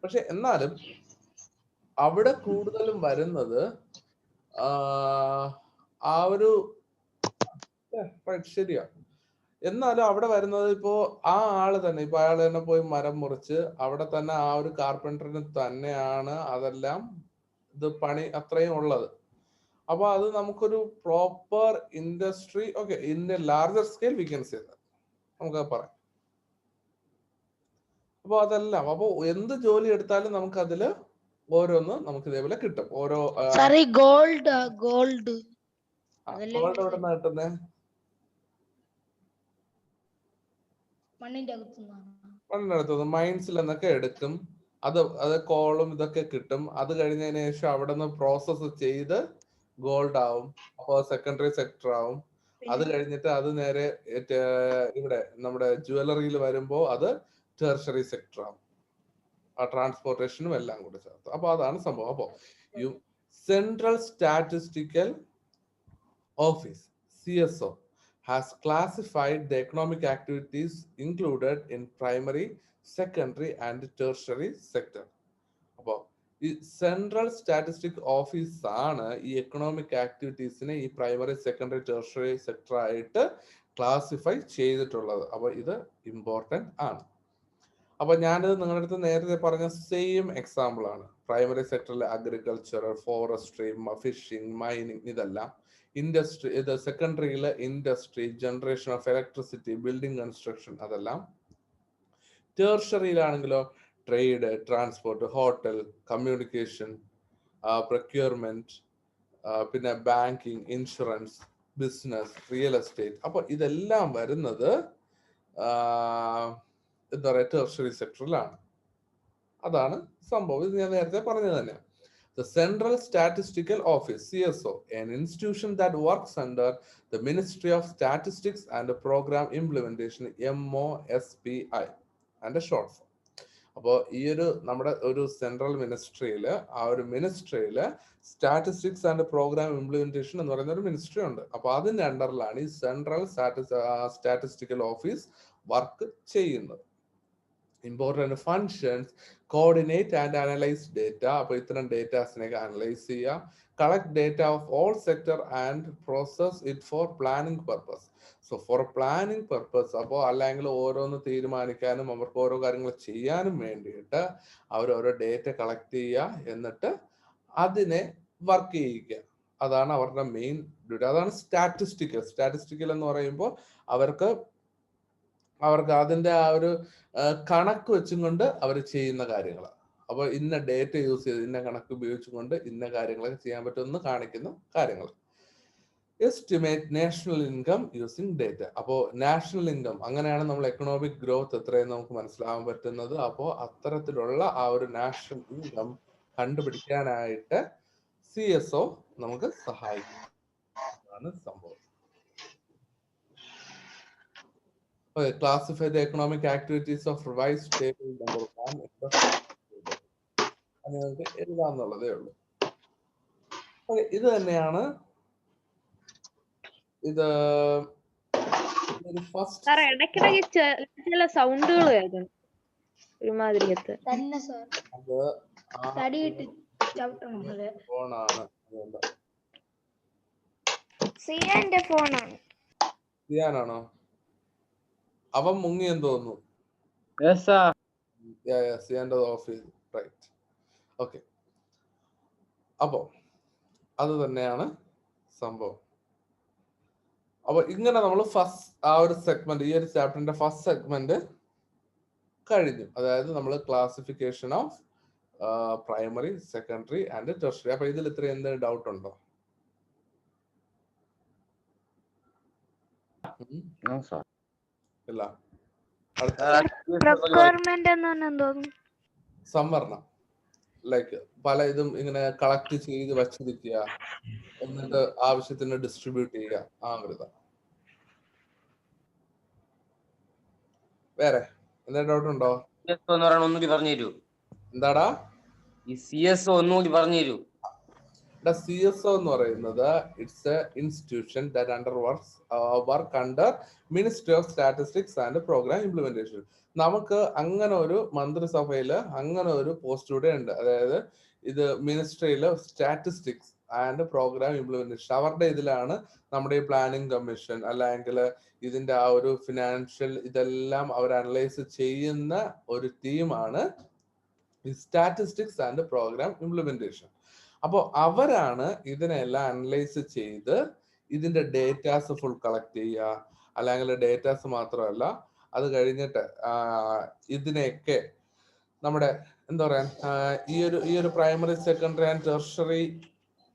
പക്ഷെ എന്നാലും അവിടെ കൂടുതലും വരുന്നത് ആ ഒരു ശരിയാ. എന്നാലും അവിടെ വരുന്നത് ഇപ്പോ ആ ആള് തന്നെ, ഇപ്പൊ അയാൾ തന്നെ പോയി മരം മുറിച്ച് അവിടെ തന്നെ ആ ഒരു കാർപ്പൻറ്ററിന് തന്നെയാണ് അതെല്ലാം ഇത് പണി അത്രയും ഉള്ളത്. അപ്പൊ അത് നമുക്കൊരു proper industry, okay, in A larger scale we can say that, നമുക്ക് പറയാം. അപ്പൊ അതെല്ലാം, അപ്പൊ എന്ത് ജോലി എടുത്താലും നമുക്ക് അതില് ഓരോന്ന് നമുക്ക് ഇതേപോലെ കിട്ടും. ഓരോ ഗോൾഡ് ഗോൾഡ് എവിടെ നിന്ന് കിട്ടുന്നേ? മണ്ണിനടുത്തുനിന്ന്, മൈൻസിൽ നിന്നൊക്കെ എടുക്കും. അത് കോളും ഇതൊക്കെ കിട്ടും. അത് കഴിഞ്ഞതിന് ശേഷം അവിടെ നിന്ന് പ്രോസസ് ചെയ്ത് ഗോൾഡ് ആവും. അപ്പൊ സെക്കൻഡറി സെക്ടർ ആവും. അത് കഴിഞ്ഞിട്ട് അത് നേരെ ഇവിടെ നമ്മുടെ ജുവലറിയിൽ വരുമ്പോ അത് ടെർഷറി സെക്ടർ ആവും. ആ ട്രാൻസ്പോർട്ടേഷനും എല്ലാം കൂടെ ചേർത്ത്. അപ്പൊ അതാണ് സംഭവം. അപ്പോ central statistical office CSO has classified the economic activities included in primary, secondary and tertiary sector. അപ്പോൾ ഈ സെൻട്രൽ സ്റ്റാറ്റിസ്റ്റിക് ഓഫീസ് ആണ് ഈ എക്കണോമിക് ആക്ടിവിറ്റീസിനെ ഈ പ്രൈമറി, സെക്കൻഡറി, ടെർഷറി സെക്ടർ ആയിട്ട് ക്ലാസിഫൈ ചെയ്തിട്ടുള്ളത്. അപ്പോൾ ഇത് ഇമ്പോർട്ടന്റ് ആണ്. അപ്പൊ ഞാനിത് നിങ്ങളുടെ അടുത്ത് നേരത്തെ പറഞ്ഞ സെയിം എക്സാമ്പിൾ ആണ്. പ്രൈമറി സെക്ടറിൽ അഗ്രികൾച്ചർ, ഫോറസ്ട്രി, ഫിഷിംഗ്, മൈനിങ്, ഇതെല്ലാം. ഇൻഡസ്ട്രി, ഇത് സെക്കൻഡറിയിൽ industry, generation of electricity, building construction, അതെല്ലാം. ടേർഷറിയിലാണെങ്കിലോ trade, transport, hotel, communication, procurement, പിന്നെ banking, insurance, business, real estate. അപ്പൊ ഇതെല്ലാം വരുന്നത് എന്താ പറയുക, ടെർഷറി സെക്ടറിലാണ്. അതാണ് സംഭവം. ഇത് ഞാൻ നേരത്തെ പറഞ്ഞത് തന്നെ. The Central Statistical Office, CSO, an institution that works under the Ministry of Statistics and Program Implementation, MOSPI, and a short form. അപ്പോൾ ഈ ഒരു നമ്മുടെ ഒരു സെൻട്രൽ മിനിസ്ട്രിയിൽ, ആ ഒരു മിനിസ്ട്രിയിൽ സ്റ്റാറ്റിസ്റ്റിക്സ് ആൻഡ് പ്രോഗ്രാം ഇംപ്ലിമെന്റേഷൻ എന്ന് പറയുന്ന ഒരു മിനിസ്ട്രി ഉണ്ട്. അപ്പോൾ അതിന്റെ അണ്ടറിലാണ് ഈ സെൻട്രൽ സ്റ്റാറ്റിസ്റ്റിക്കൽ ഓഫീസ് വർക്ക് ചെയ്യുന്നത്. Important functions: coordinate and analyse data. അപ്പോൾ ഇത്തരം ഡേറ്റാസിനെയൊക്കെ അനലൈസ് ചെയ്യുക. Collect data of all sector and process it for planning purpose. So for planning purpose, അപ്പോൾ അല്ലെങ്കിൽ ഓരോന്ന് തീരുമാനിക്കാനും അവർക്ക് ഓരോ കാര്യങ്ങൾ ചെയ്യാനും വേണ്ടിയിട്ട് അവർ ഓരോ ഡേറ്റ കളക്ട് ചെയ്യുക, എന്നിട്ട് അതിനെ വർക്ക് ചെയ്യിക്കുക. അതാണ് അവരുടെ മെയിൻ ഡ്യൂട്ടി. അതാണ് സ്റ്റാറ്റിസ്റ്റിക്കൽ. സ്റ്റാറ്റിസ്റ്റിക്കൽ എന്ന് പറയുമ്പോൾ അവർക്ക് അതിന്റെ ആ ഒരു കണക്ക് വെച്ചും കൊണ്ട് അവർ ചെയ്യുന്ന കാര്യങ്ങൾ. അപ്പോൾ ഇന്ന ഡേറ്റ യൂസ് ചെയ്ത് ഇന്ന കണക്ക് ഉപയോഗിച്ചുകൊണ്ട് ഇന്ന കാര്യങ്ങളൊക്കെ ചെയ്യാൻ പറ്റുമെന്ന് കാണിക്കുന്ന കാര്യങ്ങൾ. Estimate national income using data. അപ്പോൾ നാഷണൽ ഇൻകം, അങ്ങനെയാണ് നമ്മൾ എക്കണോമിക് ഗ്രോത്ത് എത്രയെന്ന് നമുക്ക് മനസ്സിലാവാൻ പറ്റുന്നത്. അപ്പോൾ അത്തരത്തിലുള്ള ആ ഒരു നാഷണൽ ഇൻകം കണ്ടുപിടിക്കാനായിട്ട് CSO നമുക്ക് സഹായിക്കും. അതാണ് സംഭവം. Classify the economic activities of revised table number 1 in the അങ്ങനെ എഴുതാന്നുള്ളതേ ഉള്ളൂ. ഇത് തന്നെയാണ് ഇത് ഫസ്റ്റ്. ഇടയ്ക്കിടയ്ക്ക് ചില സൗണ്ടുകൾ കേൾക്കുന്നു ഒരുമാതിരിയത്ത്. തന്നെ സാർ അത് തടിയിട്ട് ചവിട്ടണം. ഫോണാണ്. സിയാന്റെ ഫോണാണ്. സിയാനാണോ? അവൻ മുങ്ങിയെന്ന് തോന്നുന്നു. സിയാന്റെ ഓഫീസ്, റൈറ്റ്. ഓക്കെ, അപ്പോ അത് തന്നെയാണ് സംഭവം. അപ്പൊ ഇങ്ങനെ നമ്മൾ ഫസ്റ്റ് ആ ഒരു സെഗ്മെന്റ്, ഈ ഒരു ചാപ്റ്ററിന്റെ ഫസ്റ്റ് സെഗ്മെന്റ് കഴിഞ്ഞു. അതായത് നമ്മൾ classification of primary, secondary and tertiary. അപ്പൊ ഇതിൽ ഇത്ര എന്തെങ്കിലും ഡൗട്ട് ഉണ്ടോ? ഇല്ല. സംവരണം, ലൈക്ക് പല ഇതും ഇങ്ങനെ കളക്ട് ചെയ്ത് വച്ചിരിക്കുക, എന്നിട്ട് ആവശ്യത്തിന് ഡിസ്ട്രിബ്യൂട്ട് ചെയ്യുക, ആ ഒരു ഇതാ. വേറെ എന്തെങ്കിലും ഡൗട്ട് ഉണ്ടോ? ഒന്നുകൂടി പറഞ്ഞു തരൂ. എന്താടാ ഈ CSO ഒന്നുകൂടി പറഞ്ഞു തരൂ. CSO എന്ന് പറയുന്നത് it's a institution that work under ministry of statistics and programme implementation. നമുക്ക് അങ്ങനെ ഒരു മന്ത്രിസഭയില് അങ്ങനെ ഒരു പോസ്റ്റ് കൂടെ ഉണ്ട്. അതായത് ഇത് മിനിസ്ട്രിയില് സ്റ്റാറ്റിസ്റ്റിക്സ് ആൻഡ് പ്രോഗ്രാം ഇംപ്ലിമെന്റേഷൻ, അവരുടെ ഇതിലാണ് നമ്മുടെ ഈ പ്ലാനിംഗ് കമ്മീഷൻ അല്ലെങ്കിൽ ഇതിന്റെ ആ ഒരു ഫിനാൻഷ്യൽ ഇതെല്ലാം അവർ അനലൈസ് ചെയ്യുന്ന ഒരു ടീമാണ് ഈ സ്റ്റാറ്റിസ്റ്റിക്സ് ആൻഡ് പ്രോഗ്രാം ഇംപ്ലിമെന്റേഷൻ. അപ്പോൾ അവരാണ് ഇതിനെല്ലാം അനലൈസ് ചെയ്ത് ഇതിന്റെ ഡേറ്റാസ് ഫുൾ കളക്ട് ചെയ്യുക. അല്ലെങ്കിൽ ഡേറ്റാസ് മാത്രമല്ല, അത് കഴിഞ്ഞിട്ട് ഇതിനെയൊക്കെ നമ്മുടെ എന്താ പറയാ, ഈ ഒരു പ്രൈമറി, സെക്കൻഡറി ആൻഡ് ടെർഷറി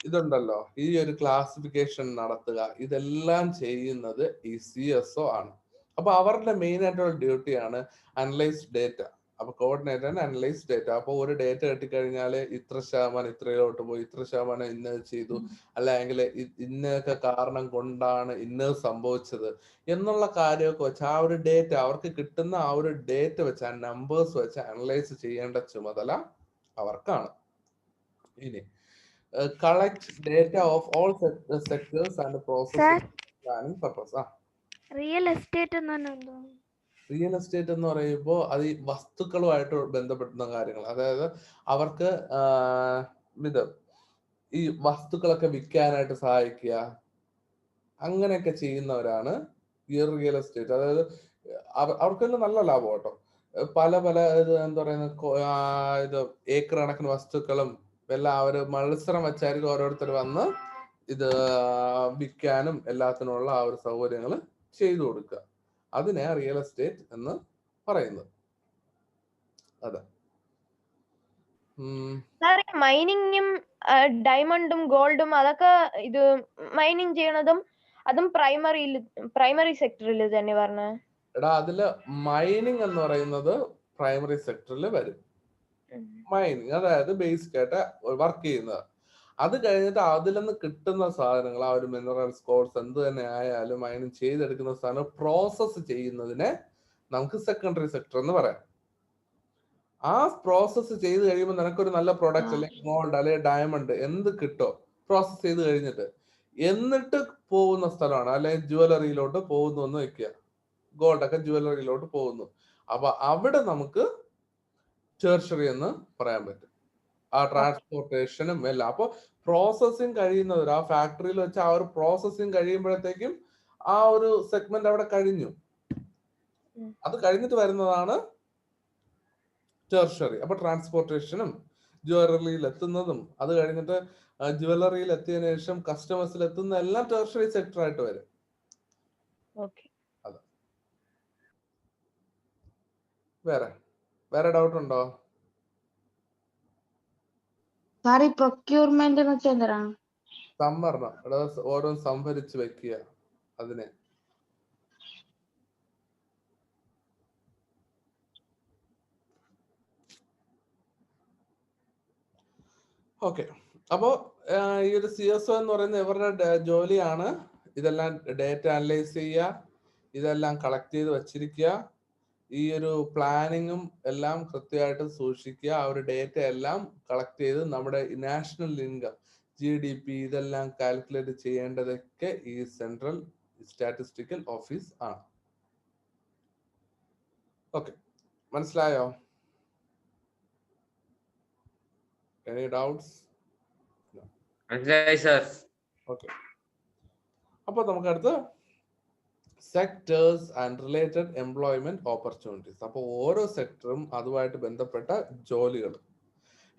ഇതുണ്ടല്ലോ, ഈ ഒരു ക്ലാസിഫിക്കേഷൻ നടത്തുക, ഇതെല്ലാം ചെയ്യുന്നത് ഈ CSO ആണ്. അപ്പൊ അവരുടെ മെയിൻ ആയിട്ടുള്ള ഡ്യൂട്ടിയാണ് അനലൈസ് ഡേറ്റ. അപ്പൊ കോർഡിനേറ്റർ ആൻഡ് അനലൈസ് ഡേറ്റ. അപ്പൊ ഒരു ഡേറ്റ കിട്ടിക്കഴിഞ്ഞാൽ ഇത്ര ശതമാനം ഇത്രയിലോട്ട് പോയി, ഇത്ര ശതമാനം ഇന്നത് ചെയ്തു, അല്ലെങ്കിൽ ഇന്നൊക്കെ കാരണം കൊണ്ടാണ് ഇന്നത് സംഭവിച്ചത് എന്നുള്ള കാര്യമൊക്കെ വെച്ച് ആ ഒരു ഡേറ്റ, അവർക്ക് കിട്ടുന്ന ആ ഒരു ഡേറ്റ വെച്ച്, ആ നമ്പേഴ്സ് വെച്ച് അനലൈസ് ചെയ്യേണ്ട ചുമതല അവർക്കാണ്. ഇനി collect data of all sectors and process planning purpose. Real estate എന്ന് റിയൽ എസ്റ്റേറ്റ് എന്ന് പറയുമ്പോൾ അത് ഈ വസ്തുക്കളുമായിട്ട് ബന്ധപ്പെടുന്ന കാര്യങ്ങൾ. അതായത് അവർക്ക് ഇത് ഈ വസ്തുക്കളൊക്കെ വിൽക്കാനായിട്ട് സഹായിക്കുക, അങ്ങനെയൊക്കെ ചെയ്യുന്നവരാണ് ഈ റിയൽ എസ്റ്റേറ്റ്. അതായത് അവർക്കെല്ലാം നല്ല ലാഭം കേട്ടോ. പല പല ഇത് എന്താ പറയുന്നത് ഇത് ഏക്കർ കണക്കിന് വസ്തുക്കളും എല്ലാം അവര് മത്സരം വെച്ചായിരിക്കും ഓരോരുത്തർ വന്ന് ഇത് വിൽക്കാനും എല്ലാത്തിനുള്ള ആ ഒരു സൗകര്യങ്ങൾ ചെയ്തു കൊടുക്കുക. അതിനെ റിയൽ എസ്റ്റേറ്റ് എന്ന് പറയുന്നത്. അതെ. മൈനിങ്ങും ഡയമണ്ടും ഗോൾഡും അതൊക്കെ ഇത് മൈനിങ് ചെയ്യണതും അതും പ്രൈമറി സെക്ടറിൽ തന്നെ പറഞ്ഞ. എടാ അതില് മൈനിങ് എന്ന് പറയുന്നത് പ്രൈമറി സെക്ടറിൽ വരും. മൈനിങ് അതായത് ബേസിക് ആയിട്ട് വർക്ക് ചെയ്യുന്നത്. അത് കഴിഞ്ഞിട്ട് അതിൽ നിന്ന് കിട്ടുന്ന സാധനങ്ങൾ, ആ ഒരു മിനറൽസ് കോഴ്സ് എന്ത് തന്നെ ആയാലും മൈനിങ് ചെയ്തെടുക്കുന്ന സാധനം പ്രോസസ്സ് ചെയ്യുന്നതിനെ നമുക്ക് സെക്കൻഡറി സെക്ടർ എന്ന് പറയാം. ആ പ്രോസസ്സ് ചെയ്ത് കഴിയുമ്പോൾ നിനക്കൊരു നല്ല പ്രോഡക്റ്റ് അല്ലെങ്കിൽ ഗോൾഡ് അല്ലെങ്കിൽ ഡയമണ്ട് എന്ത് കിട്ടോ പ്രോസസ് ചെയ്ത് കഴിഞ്ഞിട്ട് എന്നിട്ട് പോകുന്ന സ്ഥലമാണ്. അല്ലെങ്കിൽ ജുവലറിയിലോട്ട് പോകുന്നു എന്ന് വെക്കുക. ഗോൾഡൊക്കെ ജുവലറിയിലോട്ട് പോകുന്നു. അപ്പൊ അവിടെ നമുക്ക് ടെർഷറി എന്ന് പറയാൻ പറ്റും. ആ ട്രാൻസ്പോർട്ടേഷനും എല്ലാം. അപ്പൊ പ്രോസസ്സിങ് കഴിയുന്നവർ ആ ഫാക്ടറിയിൽ വെച്ച് ആ ഒരു പ്രോസസ്സിങ് കഴിയുമ്പോഴത്തേക്കും ആ ഒരു സെഗ്മെന്റ് അവിടെ കഴിഞ്ഞു. അത് കഴിഞ്ഞിട്ട് വരുന്നതാണ് ടെർഷറി. അപ്പൊ ട്രാൻസ്പോർട്ടേഷനും ജുവലറിയിൽ എത്തുന്നതും അത് കഴിഞ്ഞിട്ട് ജുവലറിയിൽ എത്തിയതിനു ശേഷം കസ്റ്റമേഴ്സിൽ എത്തുന്ന എല്ലാം ടെർഷറി സെക്ടർ ആയിട്ട് വരും. അതെ. വേറെ ഡൗട്ട് ഉണ്ടോ? സാർ ഈ പ്രൊക്യൂർമെന്റ് എന്ന് വെച്ചാൽ എന്താണ്? സംഭരണം. ഓരോ സംഭരിച്ച് വെക്കുക അതിനെ. ഓക്കെ. അപ്പോ ഈ ഒരു CSO എന്ന് പറയുന്നത് ഇവരുടെ ജോലിയാണ് ഇതെല്ലാം ഡേറ്റ അനലൈസ് ചെയ്യുക, ഇതെല്ലാം കളക്ട് ചെയ്ത് വെച്ചിരിക്കുക, ഈ ഒരു പ്ലാനിങ്ങും എല്ലാം കൃത്യമായിട്ട് സൂക്ഷിക്കുക. ആ ഒരു ഡേറ്റ എല്ലാം കളക്ട് ചെയ്ത് നമ്മുടെ നാഷണൽ ഇൻകം GDP ഇതെല്ലാം കാൽക്കുലേറ്റ് ചെയ്യേണ്ടതൊക്കെ ഈ സെൻട്രൽ സ്റ്റാറ്റിസ്റ്റിക്കൽ ഓഫീസ് ആണ്. ഓക്കെ, മനസ്സിലായോ? Any doubts? മനസ്സിലായി സർ. ഓക്കെ. അപ്പോൾ നമുക്ക് അടുത്ത് sectors and related employment opportunities. അപ്പോൾ ഓരോ സെക്ടറും അതുമായിട്ട് ബന്ധപ്പെട്ട ജോലികൾ.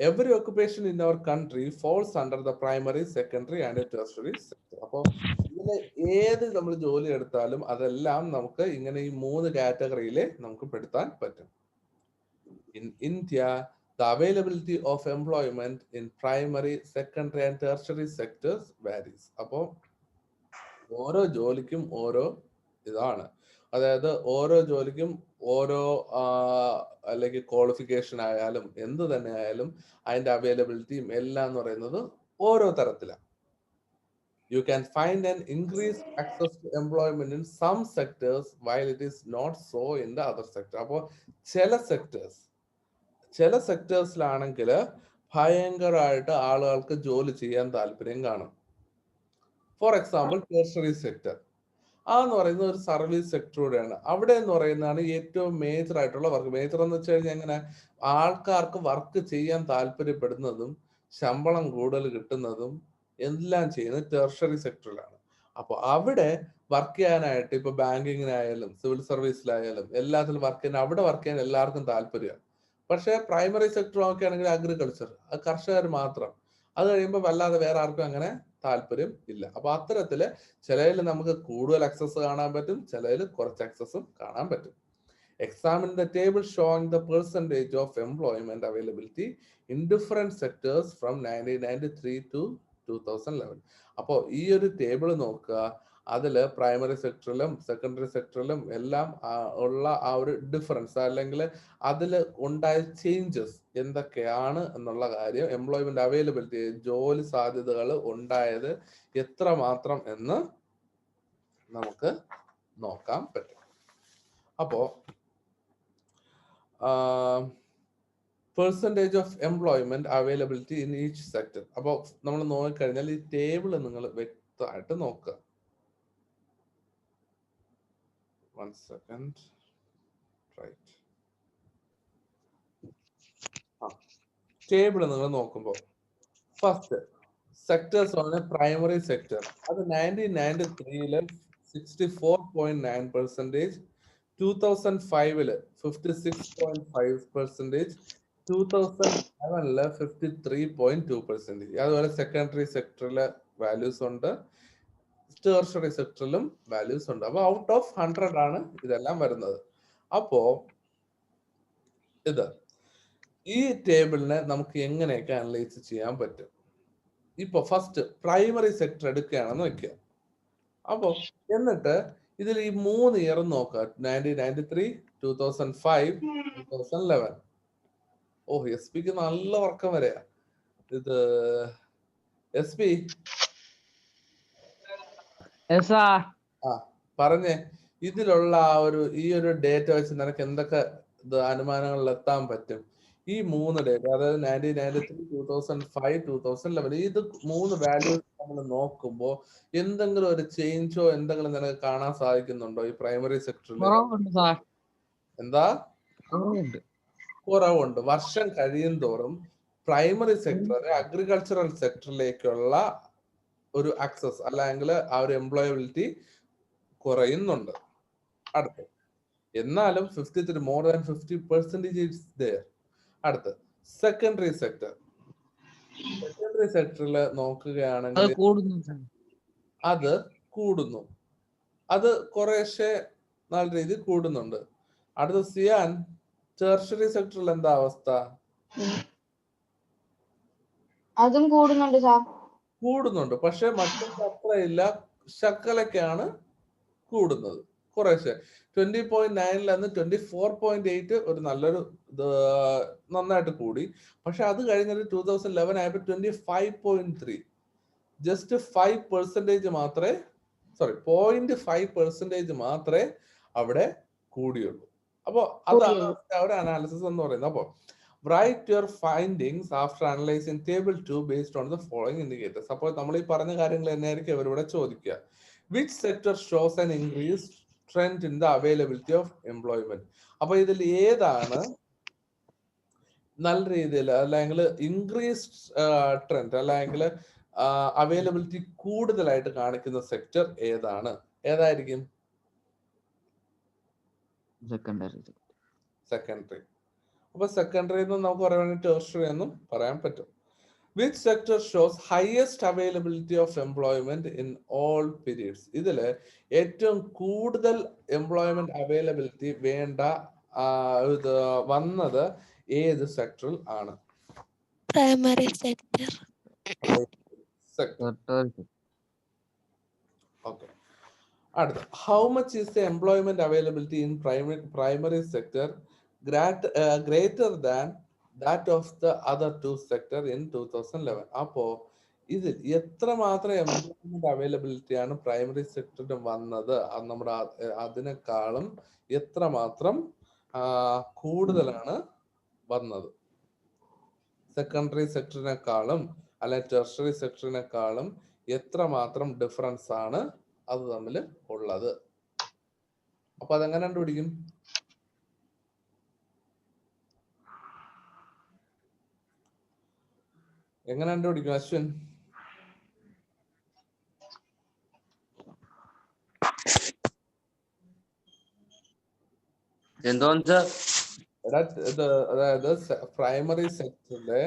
Every occupation in our country falls under the primary, secondary and tertiary sector. അപ്പോൾ ഇതിലെ ഏത് നമ്മൾ ജോലി എടുത്താലും അതെല്ലാം നമുക്ക് ഇങ്ങനെ ഈ 3 കാറ്റഗറിയിൽ നമുക്ക് പെടുത്താൻ പറ്റും. In India the availability of employment in primary, secondary and tertiary sectors varies. അപ്പോൾ ഓരോ ജോലിക്കും ഓരോ ഇതാണ്. അതായത് ഓരോ ജോലിക്കും ഓരോ അല്ലെങ്കിൽ ക്വാളിഫിക്കേഷൻ ആയാലും എന്ത് തന്നെ ആയാലും അതിന്റെ അവൈലബിലിറ്റിയും എല്ലാം എന്ന് പറയുന്നത് ഓരോ തരത്തിലാണ്. You can find an increased access to employment in some sectors while it is not so in the other sector. അപ്പോൾ ചില സെക്ടേഴ്സിലാണെങ്കിൽ ഭയങ്കരമായിട്ട് ആളുകൾക്ക് ജോലി ചെയ്യാൻ താല്പര്യം കാണും. ഫോർ എക്സാമ്പിൾ ടെർഷറി സെക്ടർ എന്ന് പറയുന്നത് ഒരു സർവീസ് സെക്ടറൂടെയാണ്. അവിടെ എന്ന് പറയുന്നതാണ് ഏറ്റവും മേജർ ആയിട്ടുള്ള വർക്ക്. മേജർ എന്ന് വെച്ച് കഴിഞ്ഞാൽ എങ്ങനെ ആൾക്കാർക്ക് വർക്ക് ചെയ്യാൻ താല്പര്യപ്പെടുന്നതും ശമ്പളം കൂടുതൽ കിട്ടുന്നതും എല്ലാം ചെയ്യുന്നത് ടെർഷറി സെക്ടറിലാണ്. അപ്പോൾ അവിടെ വർക്ക് ചെയ്യാനായിട്ട് ഇപ്പൊ ബാങ്കിങ്ങിനായാലും സിവിൽ സർവീസിലായാലും എല്ലാത്തിലും വർക്ക് ചെയ്യാൻ അവിടെ വർക്ക് ചെയ്യാൻ എല്ലാവർക്കും താല്പര്യമാണ്. പക്ഷെ പ്രൈമറി സെക്ടർ നോക്കുകയാണെങ്കിൽ അഗ്രികൾച്ചർ, അത് കർഷകർ മാത്രം. അത് കഴിയുമ്പോൾ വല്ലാതെ വേറെ ആർക്കും അങ്ങനെ താല്പര്യം ഇല്ല. അപ്പൊ അത്തരത്തില് ചിലതിൽ നമുക്ക് കൂടുതൽ അക്സസ് കാണാൻ പറ്റും, ചിലതിൽ കുറച്ച് അക്സസും കാണാൻ പറ്റും. Examine the table showing the percentage of employment availability in different sectors from 1993 to 2011. അപ്പോൾ ഈ ഒരു ടേബിൾ നോക്കുക. അതില് പ്രൈമറി സെക്ടറിലും സെക്കൻഡറി സെക്ടറിലും എല്ലാം ഉള്ള ആ ഒരു ഡിഫറൻസ് അല്ലെങ്കിൽ അതിൽ ഉണ്ടായ ചേഞ്ചസ് എന്തൊക്കെയാണ് എന്നുള്ള കാര്യം, എംപ്ലോയ്മെന്റ് അവൈലബിലിറ്റി ജോലി സാധ്യതകൾ ഉണ്ടായത് എത്രമാത്രം എന്ന് നമുക്ക് നോക്കാൻ പറ്റും. അപ്പോ percentage of employment availability in each sector. അപ്പോൾ നമ്മൾ നോക്കിക്കഴിഞ്ഞാൽ ഈ ടേബിൾ നിങ്ങൾ വ്യക്തമായിട്ട് നോക്കുക. 1 second. Right. ടേബിൾ നിങ്ങൾ നോക്കുമ്പോൾ ഫസ്റ്റ് സെക്ടേഴ്സ് ആണ് പ്രൈമറി സെക്ടർ. അത് 1993 64.9%, 2005 56.5%, 2011 53.2%. അതുപോലെ സെക്കൻഡറി സെക്ടറിലെ വാല്യൂസ് ഉണ്ട്, ടെർഷ്യറി സെക്ടറിലും വാല്യൂസ് ഉണ്ട്. അപ്പൊ ഔട്ട് ഓഫ് 100 ആണ് ഇതെല്ലാം വരുന്നത്. അപ്പോ ഇത് ഈ ടേബിളിനെ നമുക്ക് എങ്ങനെയൊക്കെ അനലൈസ് ചെയ്യാൻ പറ്റും? ഇപ്പൊ ഫസ്റ്റ് പ്രൈമറി സെക്ടർ എടുക്കുകയാണെന്ന് വെക്കുക. അപ്പോ എന്നിട്ട് ഇതിൽ ഈ 3 ഇയർ നോക്കുക, 1993, 2005, 2011. ഓ, എസ് പിക്ക് നല്ല ഉറക്കം വരെയാ. ഇത് എസ് പി ആ പറഞ്ഞേ, ഇതിലുള്ള ഈ ഒരു ഡേറ്റ വെച്ച് നിനക്ക് എന്തൊക്കെ അനുമാനങ്ങളിൽ എത്താൻ പറ്റും? ഈ 3 ഡേറ്റ, അതായത് 1993, 2005, 2011, ഇത് 3 വാല്യൂസ് നമ്മൾ നോക്കുമ്പോ എന്തെങ്കിലും ഒരു ചേഞ്ചോ എന്തെങ്കിലും നിനക്ക് കാണാൻ സാധിക്കുന്നുണ്ടോ ഈ പ്രൈമറി സെക്ടറിൽ? എന്താ കുറവുണ്ട്. വർഷം കഴിയും തോറും പ്രൈമറി സെക്ടർ അഗ്രികൾച്ചറൽ സെക്ടറിലേക്കുള്ള ഒരു ആക്സസ് അല്ലെങ്കിൽ ആ ഒരു എംപ്ലോയബിലിറ്റി കുറയുന്നുണ്ട്. അടുത്ത് എന്നാലും 53 more than 50% is there. അടുത്ത് സെക്കൻഡറി സെക്ടർ. സെക്കൻഡറി സെക്ടറിൽ നോക്കുകയാണെങ്കിൽ അത് കൂടുന്നു, അത് കുറേശ്ശെ നല്ല രീതിയിൽ കൂടുന്നുണ്ട്. അടുത്ത സിയാൻ, ടെർഷ്യറി സെക്ടറിൽ എന്താ അവസ്ഥ? അതും കൂടുന്നുണ്ട് സാർ. കൂടുന്നുണ്ട്, പക്ഷെ മറ്റൊന്നും അത്രയില്ല, ശക്കലക്കാണ് കൂടുന്നത് കുറേശ്ശെ. 20.9 നിന്ന് 24.8 ഒരു നല്ലൊരു നന്നായിട്ട് കൂടി. പക്ഷെ അത് കഴിഞ്ഞിട്ട് 2011 ആയപ്പോൾ 25.3, ജസ്റ്റ് 5% മാത്രമേ 0.5% മാത്രമേ അവിടെ കൂടിയുള്ളൂ. അപ്പൊ അതാണ് ഒരു അനാലിസിസ് എന്ന് പറയുന്നത്. അപ്പൊ write your findings after analyzing table 2 based on the following indicators. അപ്പോൾ നമ്മൾ ഈ പറഞ്ഞ കാര്യങ്ങൾ തന്നെയായിരിക്കും അവരിവിടെ ചോദിക്കുക. Which sector shows an increased trend in the availability of employment? അപ്പൊ ഇതിൽ ഏതാണ് നല്ല രീതിയിൽ അല്ലെങ്കിൽ ഇൻക്രീസ്ഡ് ട്രെൻഡ് അല്ലെങ്കിൽ അവൈലബിലിറ്റി കൂടുതലായിട്ട് കാണിക്കുന്ന സെക്ടർ ഏതായിരിക്കും? സെക്കൻഡറി. അപ്പൊ സെക്കൻഡറി എന്ന് നമുക്ക് പറയുകയാണെങ്കിൽ ടെർഷ്യറി എന്നും പറയാൻ പറ്റും. Which sector shows highest availability of employment in all periods? ഇതില് ഏറ്റവും കൂടുതൽ എംപ്ലോയ്മെന്റ് അവൈലബിലിറ്റി വന്നത് ഏത് സെക്ടറിൽ ആണ്? Primary sector. ഓക്കെ. അടുത്ത, how much is the employment availability in primary sector greater than that of the other 2 sector in 2011? അപ്പോ ഇതിൽ എത്രമാത്രം എംപ്ലോയ്മെന്റ് അവൈലബിലിറ്റി ആണ് പ്രൈമറി സെക്ടറിൽ വന്നത്? നമ്മുടെ അതിനേക്കാളും എത്രമാത്രം കൂടുതലാണ് വന്നത്? സെക്കൻഡറി സെക്ടറിനേക്കാളും അല്ലെ ടെർഷ്യറി സെക്ടറിനേക്കാളും എത്രമാത്രം ഡിഫറൻസ് ആണ് അത് തമ്മിൽ ഉള്ളത്? അപ്പൊ അതെങ്ങനെ കണ്ടുപിടിക്കും? എങ്ങനെ കണ്ടുപിടിക്കും അശ്വിൻ? അതായത് പ്രൈമറി സെക്ടറിലെ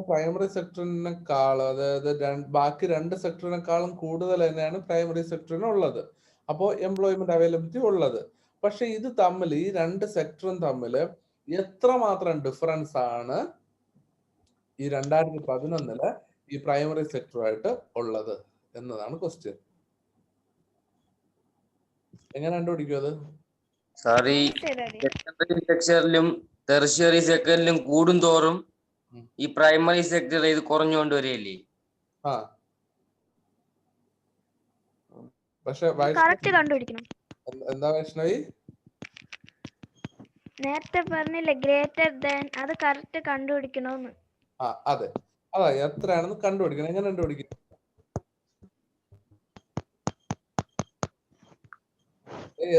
പ്രൈമറി സെക്ടറിനേക്കാളും, അതായത് ബാക്കി 2 സെക്ടറിനേക്കാളും കൂടുതൽ തന്നെയാണ് പ്രൈമറി സെക്ടറിനുള്ളത്. അപ്പോൾ എംപ്ലോയ്മെന്റ് അവൈലബിലിറ്റി ഉള്ളത്. പക്ഷെ ഇത് തമ്മിൽ, ഈ 2 സെക്ടറും തമ്മിൽ എത്രമാത്രം ഡിഫറൻസ് ആണ് ഈ 2011 ഈ പ്രൈമറി സെക്ടറുമായിട്ട് ഉള്ളത് എന്നതാണ് ക്വസ്റ്റ്യൻ. എങ്ങനെ കണ്ടുപിടിക്കും അത്? സെക്കൻഡറി സെക്ടറിലും ടെർഷ്യറി സെക്ടറിലും കൂടുന്തോറും ഈ പ്രൈമറി സെക്ടർ ഇത് കുറഞ്ഞുകൊണ്ട് വരികയല്ലേ? പക്ഷെ കണ്ടുപിടിക്കണം. എന്താ വൈഷ്ണവി നേരത്തെ പറഞ്ഞില്ലേ ഗ്രേറ്റർ ദാൻ, അത് കറക്റ്റ് കണ്ടുപിടിക്കണമെന്ന്. അതെ, അതാ എത്രയാണെന്ന് കണ്ടുപിടിക്കണം. എങ്ങനെ കണ്ടുപിടിക്കും?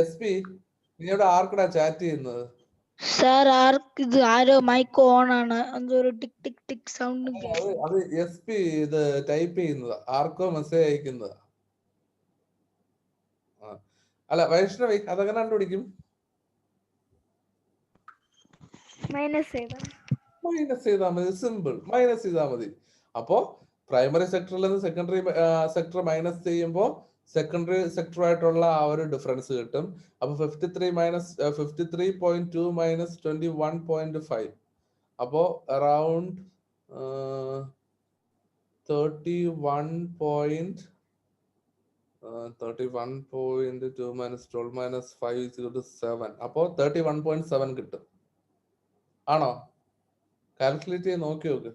എസ് പി, നീയുടെ ആർക്കടാ ചാറ്റ് ചെയ്യുന്നത്? സാർ ഇത് ആരോ മൈക്ക് ഓൺ ആണ്, ഒരു ടിക് ടിക് ടിക് സൗണ്ട്. അത് എസ് പി ഇത് ടൈപ്പ് ചെയ്യുന്നത്, ആർക്കോ മെസ്സേജ് അയക്കുന്നത്. അല്ല വൈഷ്ണവി അതെങ്ങനെ കണ്ടുപിടിക്കും? മൈനസ് ചെയ്താ മൈനസ് ചെയ്താൽ മതി, സിമ്പിൾ, മൈനസ് ചെയ്താൽ മതി. അപ്പോ പ്രൈമറി സെക്ടറിൽ നിന്ന് സെക്കൻഡറി സെക്ടർ മൈനസ് ചെയ്യുമ്പോൾ സെക്കൻഡറി സെക്ടർ ആയിട്ടുള്ള ആ ഒരു ഡിഫറൻസ് കിട്ടും. അപ്പൊ 53.2 മൈനസ് 21.5, അപ്പോ അറൌണ്ട് 31.2 മൈനസ് 12 മൈനസ് 5 7, അപ്പോ 31.7 കിട്ടും. ആണോ? കാൽക്കുലേറ്റ് ചെയ്ത് നോക്കി നോക്ക്.